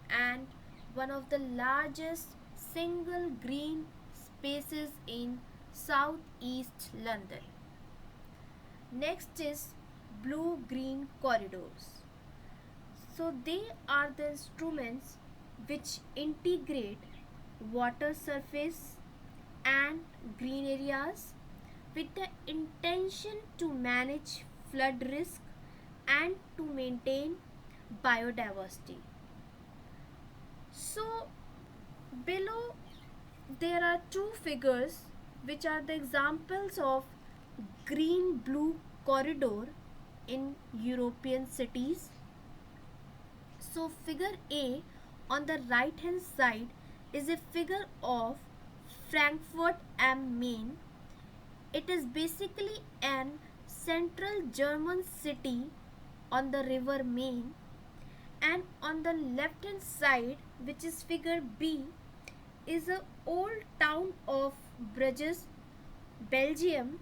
and one of the largest single green spaces in southeast London. Next is blue-green corridors. So they are the instruments which integrate water surface and green areas with the intention to manage flood risk and to maintain biodiversity. So below there are two figures which are the examples of green blue corridor in European cities. So figure A on the right hand side is a figure of Frankfurt am Main. It is basically an central German city on the river Main, and on the left hand side, which is figure B, is a old town of Bruges, Belgium,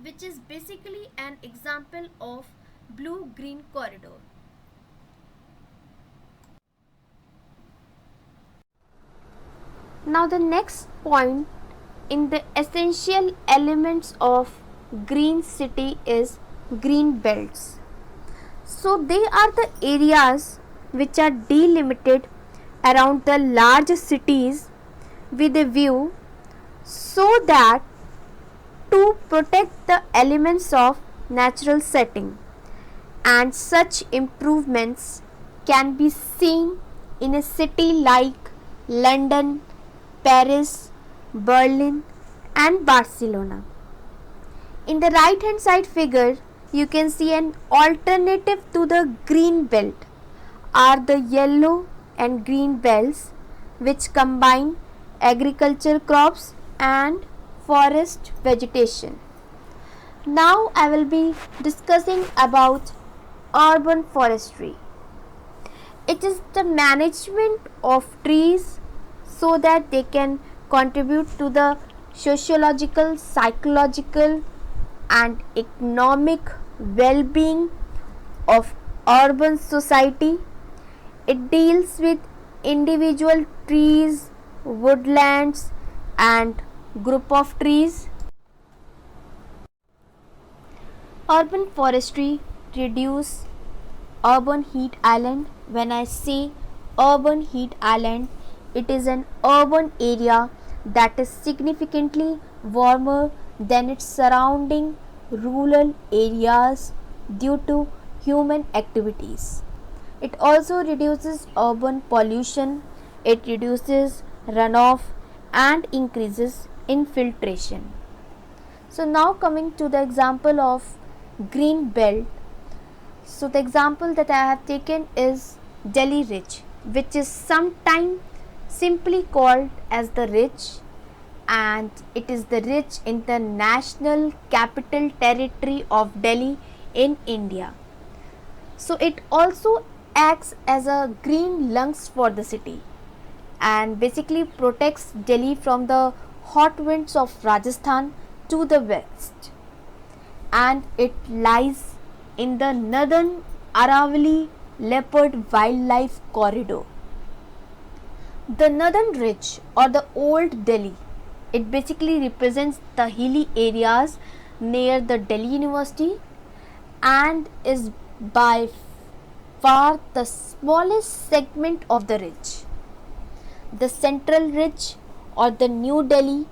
which is basically an example of blue-green corridor. Now the next point in the essential elements of green city is green belts. So they are the areas which are delimited around the large cities with a view so that to protect the elements of natural setting, and such improvements can be seen in a city like London, Paris, Berlin and Barcelona. In the right hand side figure, you can see an alternative to the green belt are the yellow and green belts which combine agriculture crops and forest vegetation. Now I will be discussing about urban forestry. It is the management of trees so that they can contribute to the sociological, psychological and economic well-being of urban society. It deals with individual trees, woodlands and group of trees. Urban forestry reduce urban heat island. When I say urban heat island, it is an urban area that is significantly warmer than its surrounding rural areas due to human activities. It also reduces urban pollution, it reduces runoff and increases infiltration. So now coming to the example of green belt. So the example that I have taken is Delhi Ridge, which is sometimes simply called as the Ridge, and it is the ridge in the National Capital Territory of Delhi in India. So it also acts as a green lungs for the city and basically protects Delhi from the hot winds of Rajasthan to the west, and it lies in the northern Aravalli Leopard Wildlife Corridor. The northern ridge or the old Delhi, it basically represents the hilly areas near the Delhi University and is by far the smallest segment of the ridge. The central ridge or the New Delhi,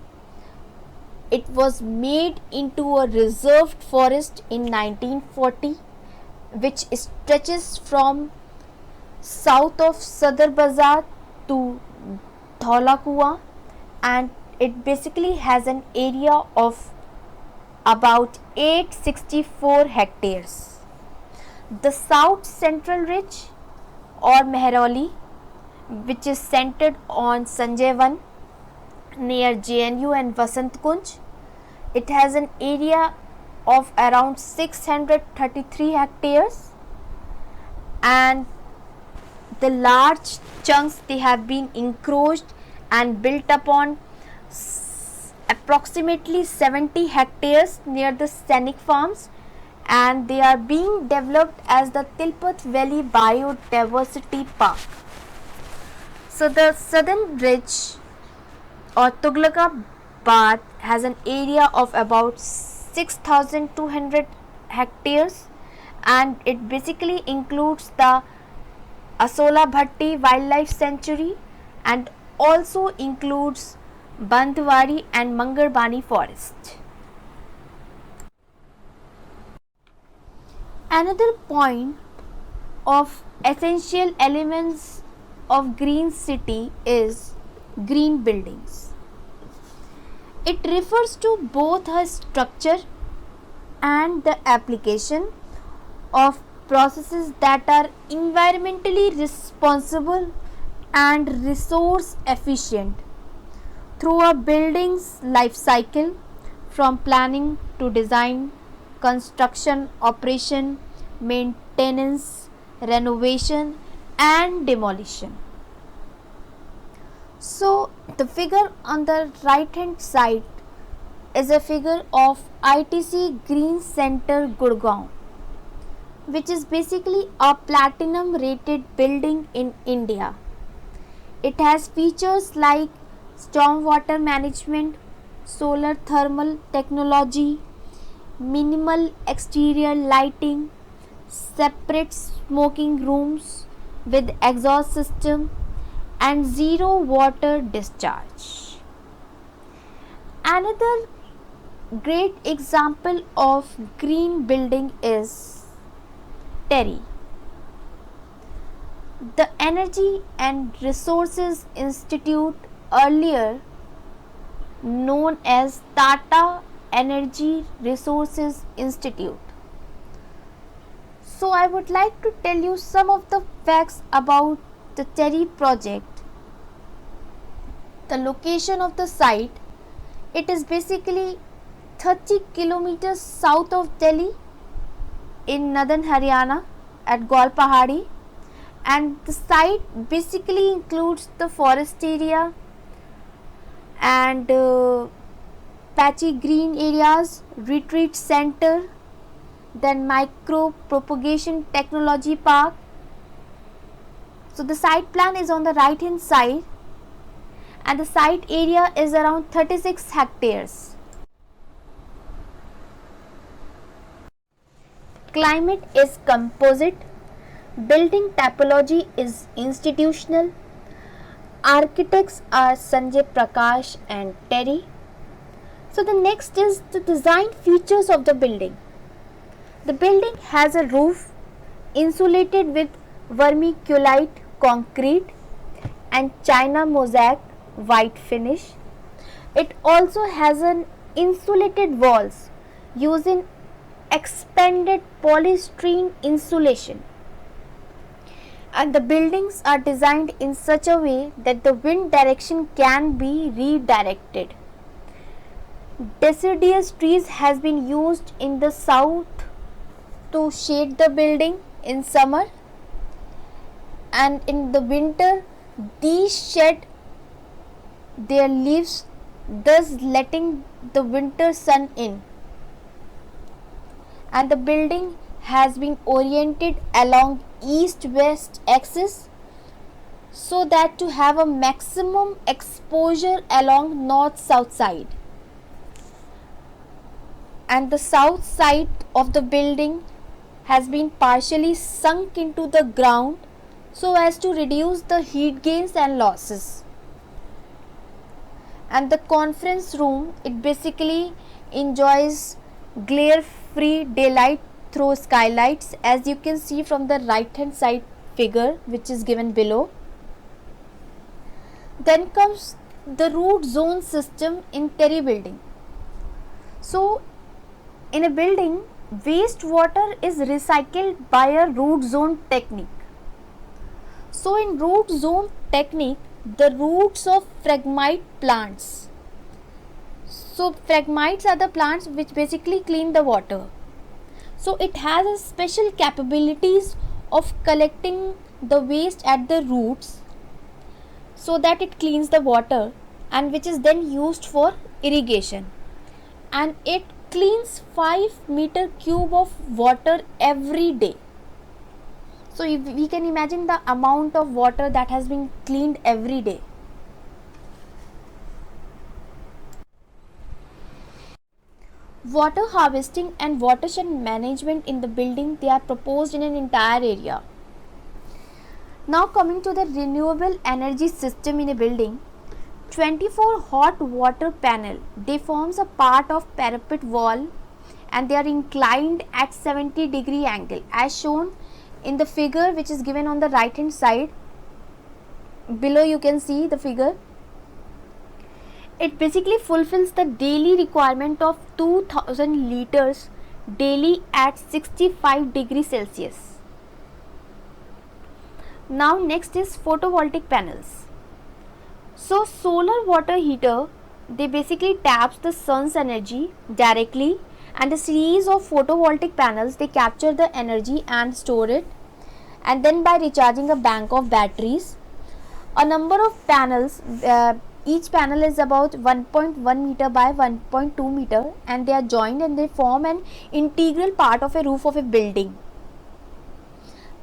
it was made into a reserved forest in 1940, which stretches from south of Sadar Bazaar to Dhaulakua, and it basically has an area of about 864 hectares. The South Central Ridge or Mehrauli, which is centered on Sanjay Van near JNU and Vasant Kunj, it has an area of around 633 hectares, and the large chunks they have been encroached and built upon approximately 70 hectares near the scenic farms, and they are being developed as the Tilpat Valley Biodiversity Park. So the southern ridge or Tughlakabad has an area of about 6,200 hectares, and it basically includes the Asola Bhatti Wildlife Sanctuary and also includes Bandwari and Mangarbani Forest. Another point of essential elements of green city is green buildings. It refers to both a structure and the application of processes that are environmentally responsible and resource efficient through a building's life cycle, from planning to design, construction, operation, maintenance, renovation and demolition. So the figure on the right hand side is a figure of ITC Green Center Gurgaon, which is basically a platinum rated building in India. It has features like stormwater management, solar thermal technology, minimal exterior lighting, separate smoking rooms with exhaust system, and zero water discharge. Another great example of green building is TERI, the Energy and Resources Institute, earlier known as Tata Energy Resources Institute. So I would like to tell you some of the facts about the TERI project. The location of the site, it is basically 30 kilometers south of Delhi in northern Haryana at Gol Pahadi, and the site basically includes the forest area and patchy green areas, retreat center, then micro propagation technology park. So the site plan is on the right hand side and the site area is around 36 hectares. Climate is composite, building typology is institutional, architects are Sanjay Prakash and Terry. So the next is the design features of the building. The building has a roof insulated with vermiculite concrete and china mosaic white finish. It also has an insulated walls using expanded polystyrene insulation, and the buildings are designed in such a way that the wind direction can be redirected. Deciduous trees has been used in the south to shade the building in summer, and in the winter these shed their leaves, thus letting the winter sun in. And the building has been oriented along east-west axis so that to have a maximum exposure along north-south side. And the south side of the building has been partially sunk into the ground so as to reduce the heat gains and losses. And the conference room, it basically enjoys glare free daylight through skylights, as you can see from the right hand side figure which is given below. Then comes the root zone system in TERI building. So in a building, wastewater is recycled by a root zone technique. So in root zone technique, the roots of phragmite plants. So phragmites are the plants which basically clean the water. So it has a special capabilities of collecting the waste at the roots so that it cleans the water, and which is then used for irrigation, and it cleans 5 meter cube of water every day. So we can imagine the amount of water that has been cleaned every day. Water harvesting and watershed management in the building, they are proposed in an entire area. Now coming to the renewable energy system in a building, 24 hot water panel, they forms a part of parapet wall and they are inclined at 70-degree angle as shown in the figure which is given on the right hand side. Below you can see the figure. It basically fulfills the daily requirement of 2000 liters daily at 65 degrees Celsius. Now next is photovoltaic panels. So solar water heater, they basically taps the sun's energy directly, and a series of photovoltaic panels, they capture the energy and store it, and then by recharging a bank of batteries. A number of panels, each panel is about 1.1 meter by 1.2 meter, and they are joined and they form an integral part of a roof of a building.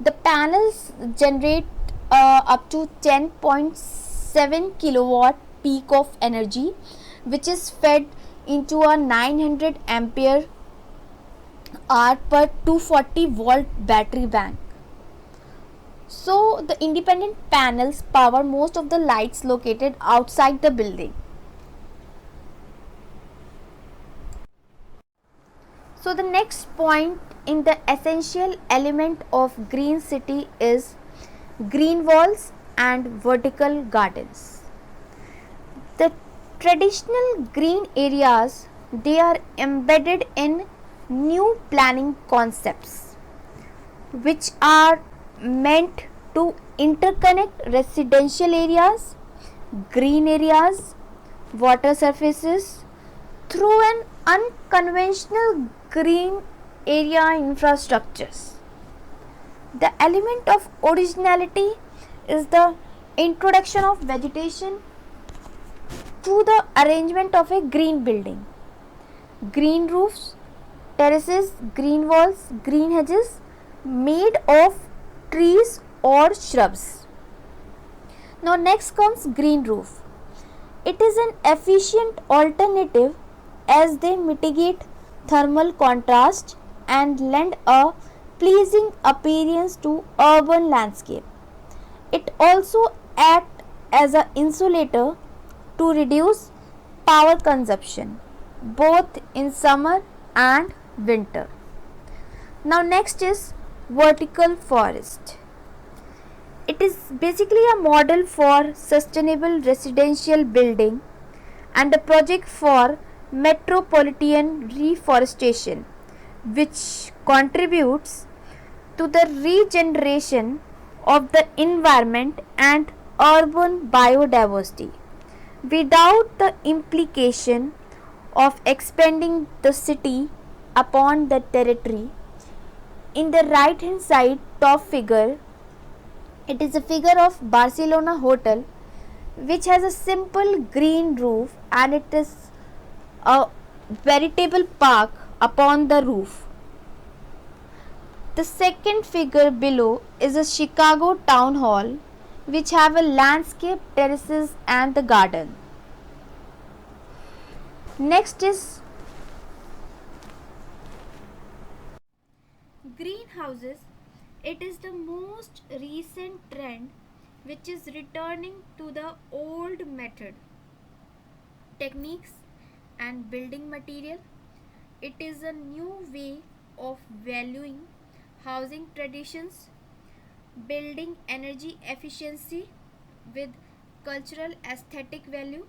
The panels generate up to 10.7 kilowatt peak of energy, which is fed into a 900 ampere hour per 240 volt battery bank. So the independent panels power most of the lights located outside the building. So the next point in the essential element of green city is green walls and vertical gardens. The traditional green areas, they are embedded in new planning concepts which are meant to interconnect residential areas, green areas, water surfaces through an unconventional green area infrastructures. The element of originality is the introduction of vegetation to the arrangement of a green building. Green roofs, terraces, green walls, green hedges made of trees or shrubs. Now next comes green roof. It is an efficient alternative as they mitigate thermal contrast and lend a pleasing appearance to urban landscape. It also acts as an insulator to reduce power consumption both in summer and winter. Now next is vertical forest. It is basically a model for sustainable residential building and a project for metropolitan reforestation which contributes to the regeneration of the environment and urban biodiversity without the implication of expanding the city upon the territory. In the right hand side top figure, it is a figure of Barcelona hotel which has a simple green roof and it is a veritable park upon the roof. The second figure below is a Chicago town hall which have a landscape, terraces and the garden. Next is greenhouses. It is the most recent trend which is returning to the old method, techniques and building material. It is a new way of valuing housing traditions, building energy efficiency with cultural aesthetic value.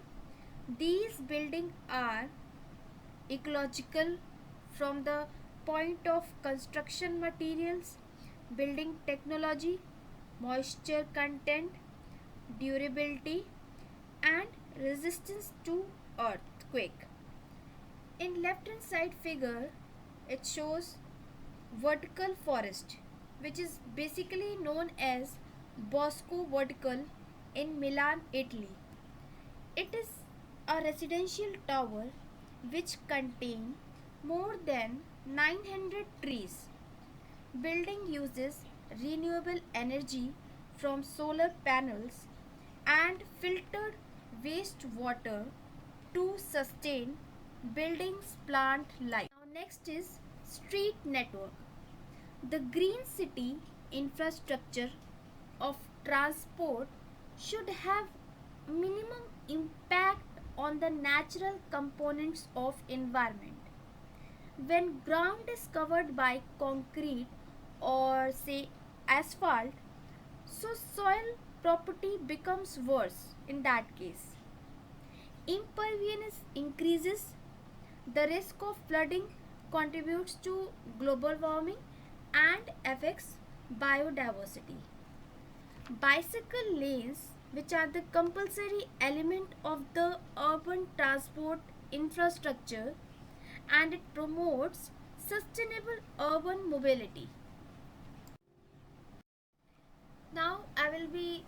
These buildings are ecological from the point of construction materials, building technology, moisture content, durability and resistance to earthquake. In left hand side figure, it shows vertical forest which is basically known as Bosco Vertical in Milan, Italy. It is a residential tower which contains more than 900 trees. Building uses renewable energy from solar panels and filtered wastewater to sustain buildings plant life. Now next is street network. The green city infrastructure of transport should have minimum impact on the natural components of environment. When ground is covered by concrete or say asphalt, so soil property becomes worse in that case. Impervious increases, the risk of flooding contributes to global warming and affects biodiversity. Bicycle lanes, which are the compulsory element of the urban transport infrastructure, and it promotes sustainable urban mobility. Now I will be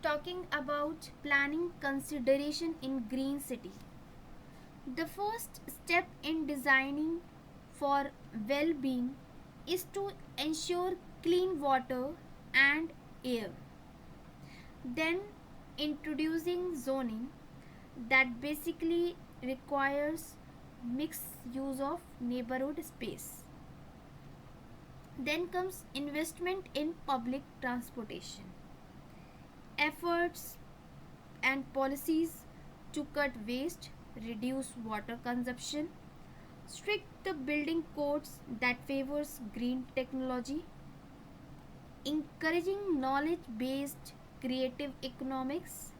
talking about planning consideration in green city. The first step in designing for well-being is to ensure clean water and air. Then introducing zoning that basically requires mixed use of neighborhood space. Then comes investment in public transportation. Efforts and policies to cut waste, reduce water consumption, strict the building codes that favors green technology, encouraging knowledge based creative economics,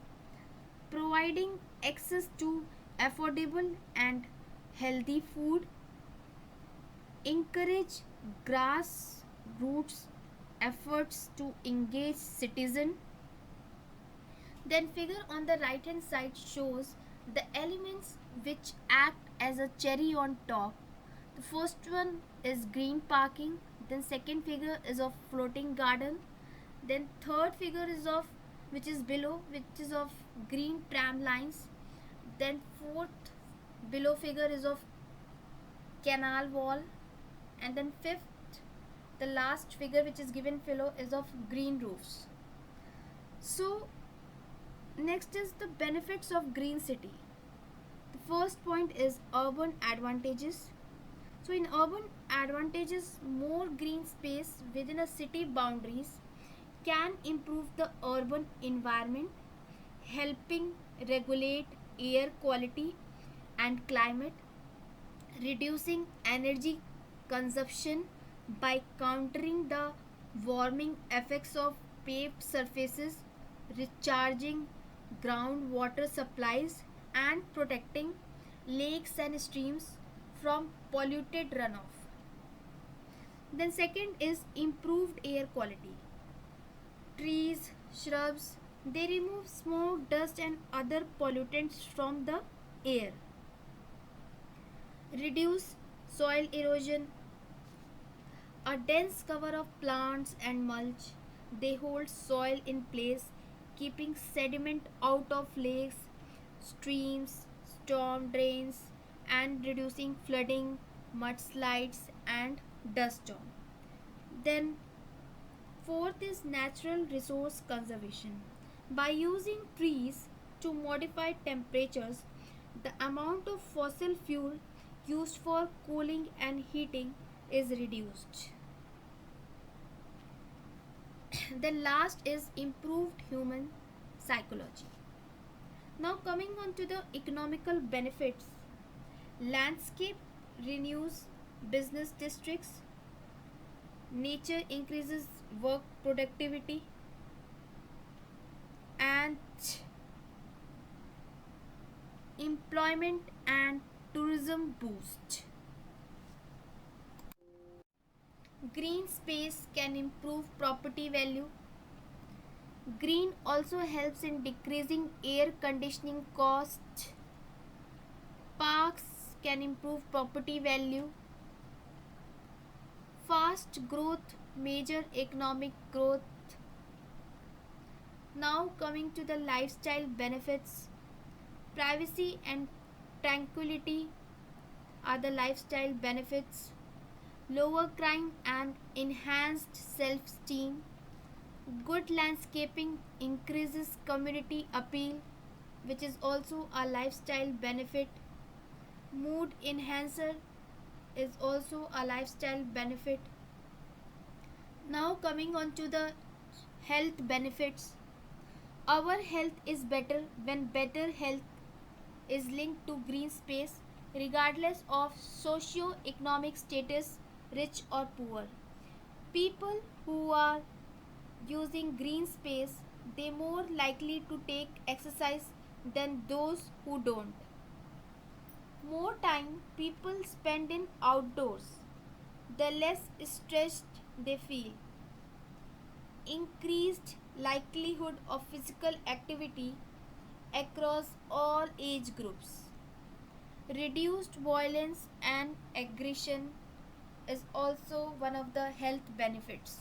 providing access to affordable and healthy food, encourage grassroots efforts to engage citizen. Then figure on the right hand side shows the elements which act as a cherry on top. The first one is green parking, then second figure is of floating garden, then third figure is of which is below, which is of green tram lines, then fourth below figure is of canal wall, and then fifth, the last figure which is given below is of green roofs. So next is the benefits of green city. The first point is urban advantages. So in urban advantages, more green space within a city boundaries can improve the urban environment, helping regulate air quality and climate, reducing energy consumption by countering the warming effects of paved surfaces, recharging groundwater supplies, and protecting lakes and streams from polluted runoff. Then second is improved air quality. Trees, shrubs, they remove smoke, dust and other pollutants from the air. Reduce soil erosion. A dense cover of plants and mulch, they hold soil in place, keeping sediment out of lakes, streams, storm drains, and reducing flooding, mudslides, and dust storm. Then, fourth is natural resource conservation. By using trees to modify temperatures, the amount of fossil fuel used for cooling and heating is reduced. Then last is improved human psychology. Now coming on to the economical benefits. Landscape renews business districts. Nature increases work productivity, and employment and tourism boost. Green space can improve property value. Green also helps in decreasing air conditioning cost. Parks can improve property value. Fast growth, major economic growth. Now coming to the lifestyle benefits. Privacy and tranquility are the lifestyle benefits. Lower crime and enhanced self-esteem. Good landscaping increases community appeal, which is also a lifestyle benefit. Mood enhancer is also a lifestyle benefit. Now coming on to the health benefits. Our health is better when better health is linked to green space, regardless of socio-economic status, rich or poor. People who are using green space, they more likely to take exercise than those who don't. More time people spend in outdoors, the less stressed they feel. Increased likelihood of physical activity across all age groups. Reduced violence and aggression is also one of the health benefits.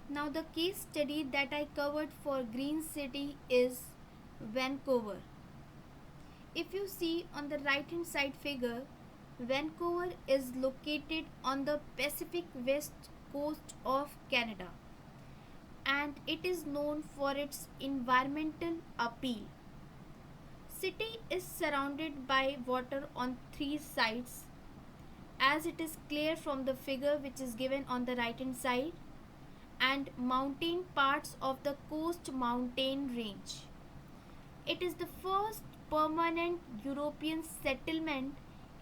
Now the case study that I covered for Green City is Vancouver. If you see on the right hand side figure, Vancouver is located on the Pacific West coast of Canada. and it is known for its environmental appeal. City is surrounded by water on three sides, as it is clear from the figure which is given on the right hand side, and mountain parts of the coast mountain range. It is the first permanent European settlement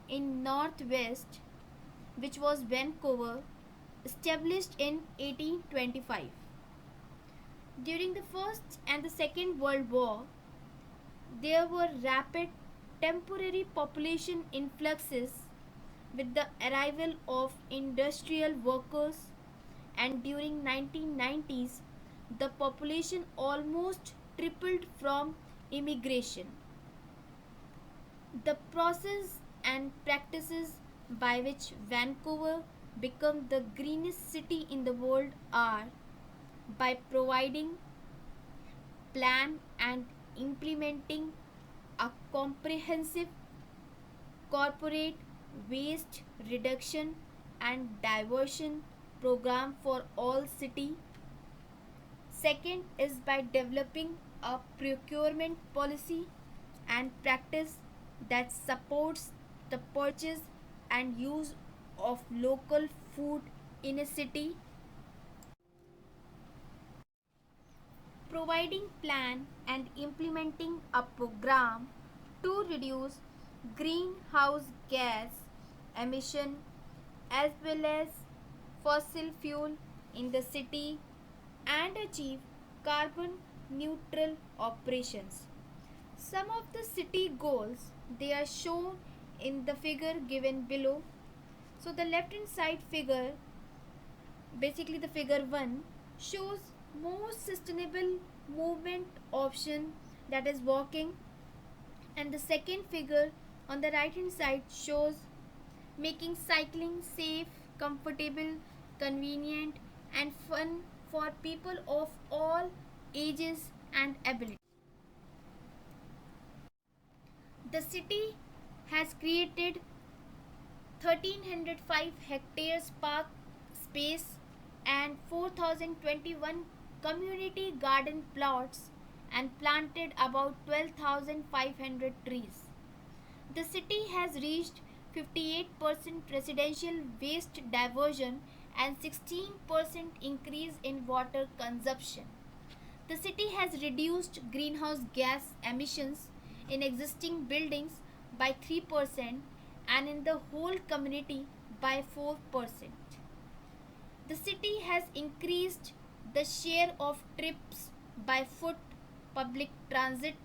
in northwest, which was Vancouver, established in 1825. During the First and the Second World War, there were rapid temporary population influxes with the arrival of industrial workers, and during 1990s the population almost tripled from immigration. The process and practices by which Vancouver became the greenest city in the world are by providing, plan and implementing a comprehensive corporate waste reduction and diversion program for all city. Second is by developing a procurement policy and practice that supports the purchase and use of local food in a city. Providing, plan and implementing a program to reduce greenhouse gas emission as well as fossil fuel in the city and achieve carbon neutral operations. Some of the city goals, they are shown in the figure given below. So the left hand side figure, basically the figure 1, shows most sustainable movement option, that is walking, and the second figure on the right hand side shows making cycling safe, comfortable, convenient and fun for people of all ages and abilities. The city has created 1305 hectares park space and 4021 community garden plots and planted about 12,500 trees. The city has reached 58% residential waste diversion and 16% increase in water consumption. The city has reduced greenhouse gas emissions in existing buildings by 3% and in the whole community by 4%. The city has increased the share of trips by foot, public transit,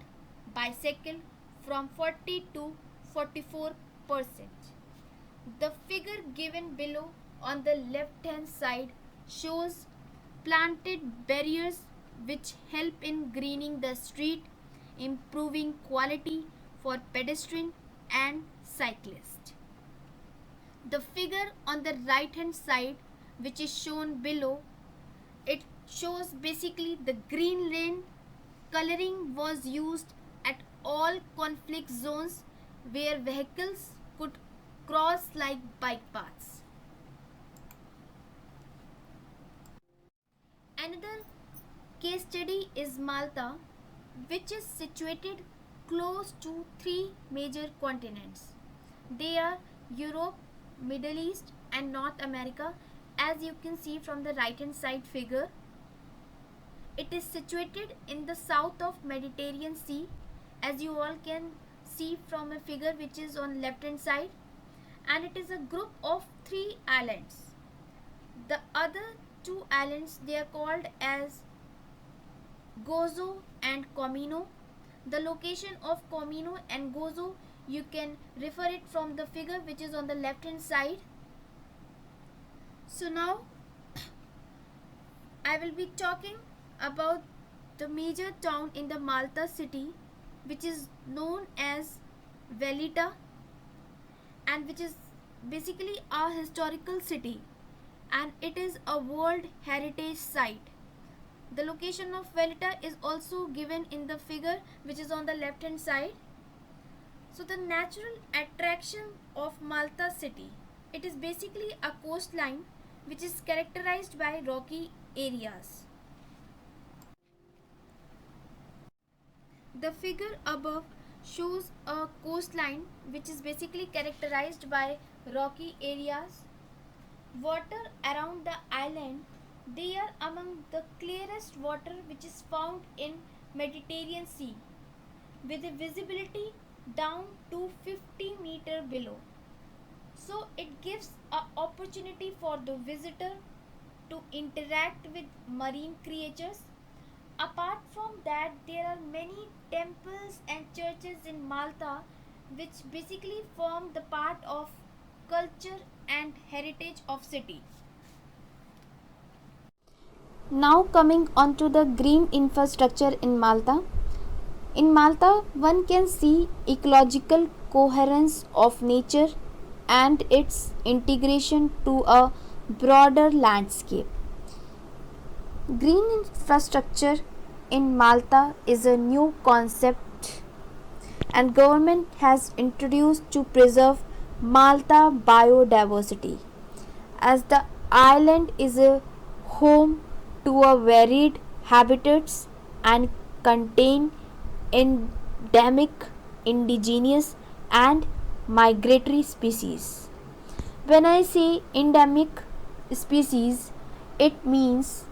bicycle from 40 to 44%. The figure given below on the left hand side shows planted barriers which help in greening the street, improving quality for pedestrian and cyclist. The figure on the right hand side, which is shown below, it shows basically the green lane coloring was used at all conflict zones where vehicles could cross like bike paths. Another case study is Malta, which is situated close to three major continents. They are Europe, Middle East and North America, as you can see from the right hand side figure. It is situated in the south of Mediterranean Sea, as you all can see from a figure which is on left hand side, and it is a group of 3 islands. The other 2 islands, they are called as Gozo and Comino. The location of Comino and Gozo, you can refer it from the figure which is on the left hand side. So now I will be talking about the major town in the Malta city, which is known as Valletta, and which is basically a historical city, and it is a World Heritage Site. The location of Valletta is also given in the figure which is on the left hand side. So the natural attraction of Malta city, it is basically a coastline which is characterized by rocky areas. The figure above shows a coastline which is basically characterized by rocky areas. Water around the island, they are among the clearest water which is found in Mediterranean Sea, with a visibility down to 50-meter below. So it gives an opportunity for the visitor to interact with marine creatures. Apart from that, there are many temples and churches in Malta which basically form the part of culture and heritage of city. Now coming on to the green infrastructure in Malta. In Malta, one can see ecological coherence of nature and its integration to a broader landscape. Green infrastructure in Malta is a new concept and government has introduced to preserve Malta biodiversity, as the island is a home to a varied habitats and contain endemic, indigenous and migratory species. When I say endemic species, it means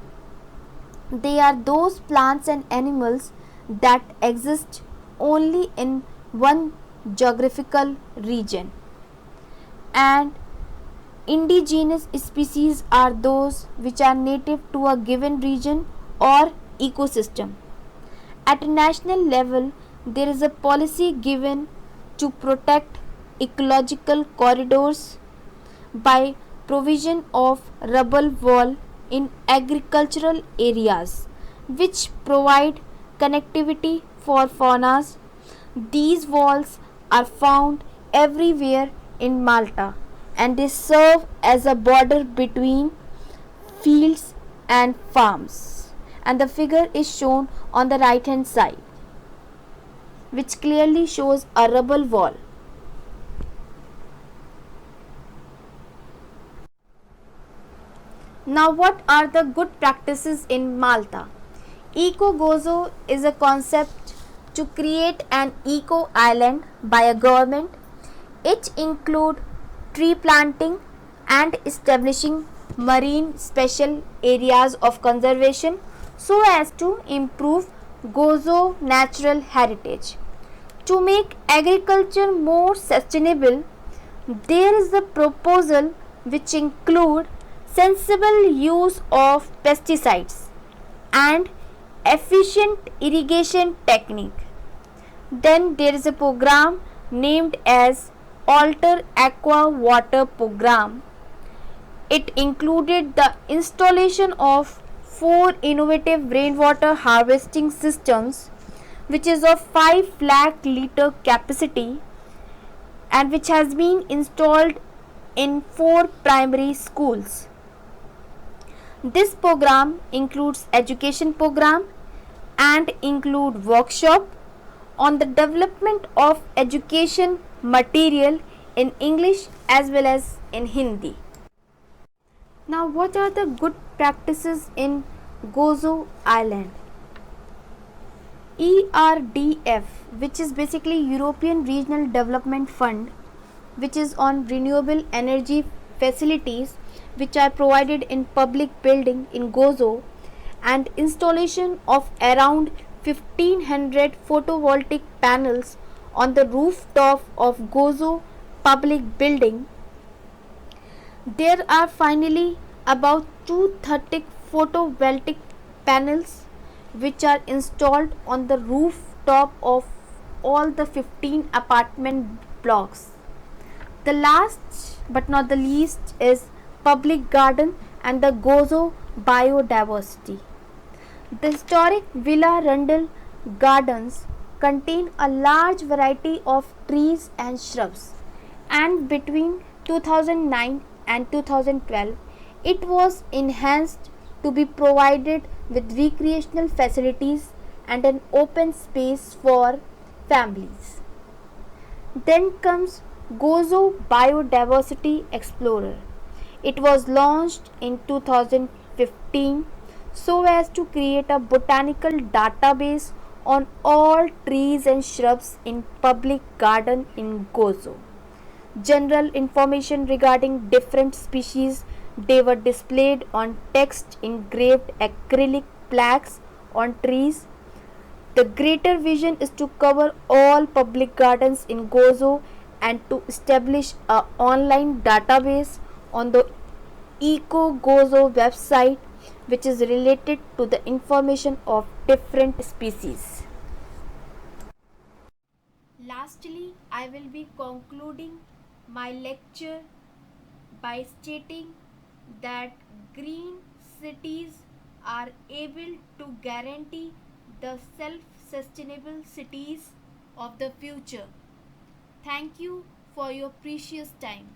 they are those plants and animals that exist only in one geographical region, and indigenous species are those which are native to a given region or ecosystem. At a national level, there is a policy given to protect ecological corridors by provision of rubble wall in agricultural areas which provide connectivity for faunas. These walls are found everywhere in Malta and they serve as a border between fields and farms. And the figure is shown on the right hand side, which clearly shows a rubble wall. Now, what are the good practices in Malta? Eco-Gozo is a concept to create an eco island by a government. It includes tree planting and establishing marine special areas of conservation so as to improve Gozo natural heritage. To make agriculture more sustainable, there is a proposal which include sensible use of pesticides and efficient irrigation technique. Then there is a program named as Alter Aqua Water Program. It included the installation of 4 innovative rainwater harvesting systems which is of 5 lakh liter capacity and which has been installed in 4 primary schools. This program includes education program and include workshop on the development of education material in English as well as in Hindi. Now, what are the good practices in Gozo Island? ERDF, which is basically European Regional Development Fund, which is on renewable energy facilities which are provided in public building in Gozo, and installation of around 1500 photovoltaic panels on the rooftop of Gozo public building. There are finally about 230 photovoltaic panels which are installed on the rooftop of all the 15 apartment blocks. The last but not the least is public garden and the Gozo biodiversity. The historic Villa Rundle gardens contain a large variety of trees and shrubs, and between 2009 and 2012 it was enhanced to be provided with recreational facilities and an open space for families. Then comes Gozo Biodiversity Explorer. It was launched in 2015 so as to create a botanical database on all trees and shrubs in public garden in Gozo. General information regarding different species, they were displayed on text engraved acrylic plaques on trees. The greater vision is to cover all public gardens in Gozo and to establish an online database on the Eco Gozo website which is related to the information of different species. Lastly, I will be concluding my lecture by stating that green cities are able to guarantee the self-sustainable cities of the future. Thank you for your precious time.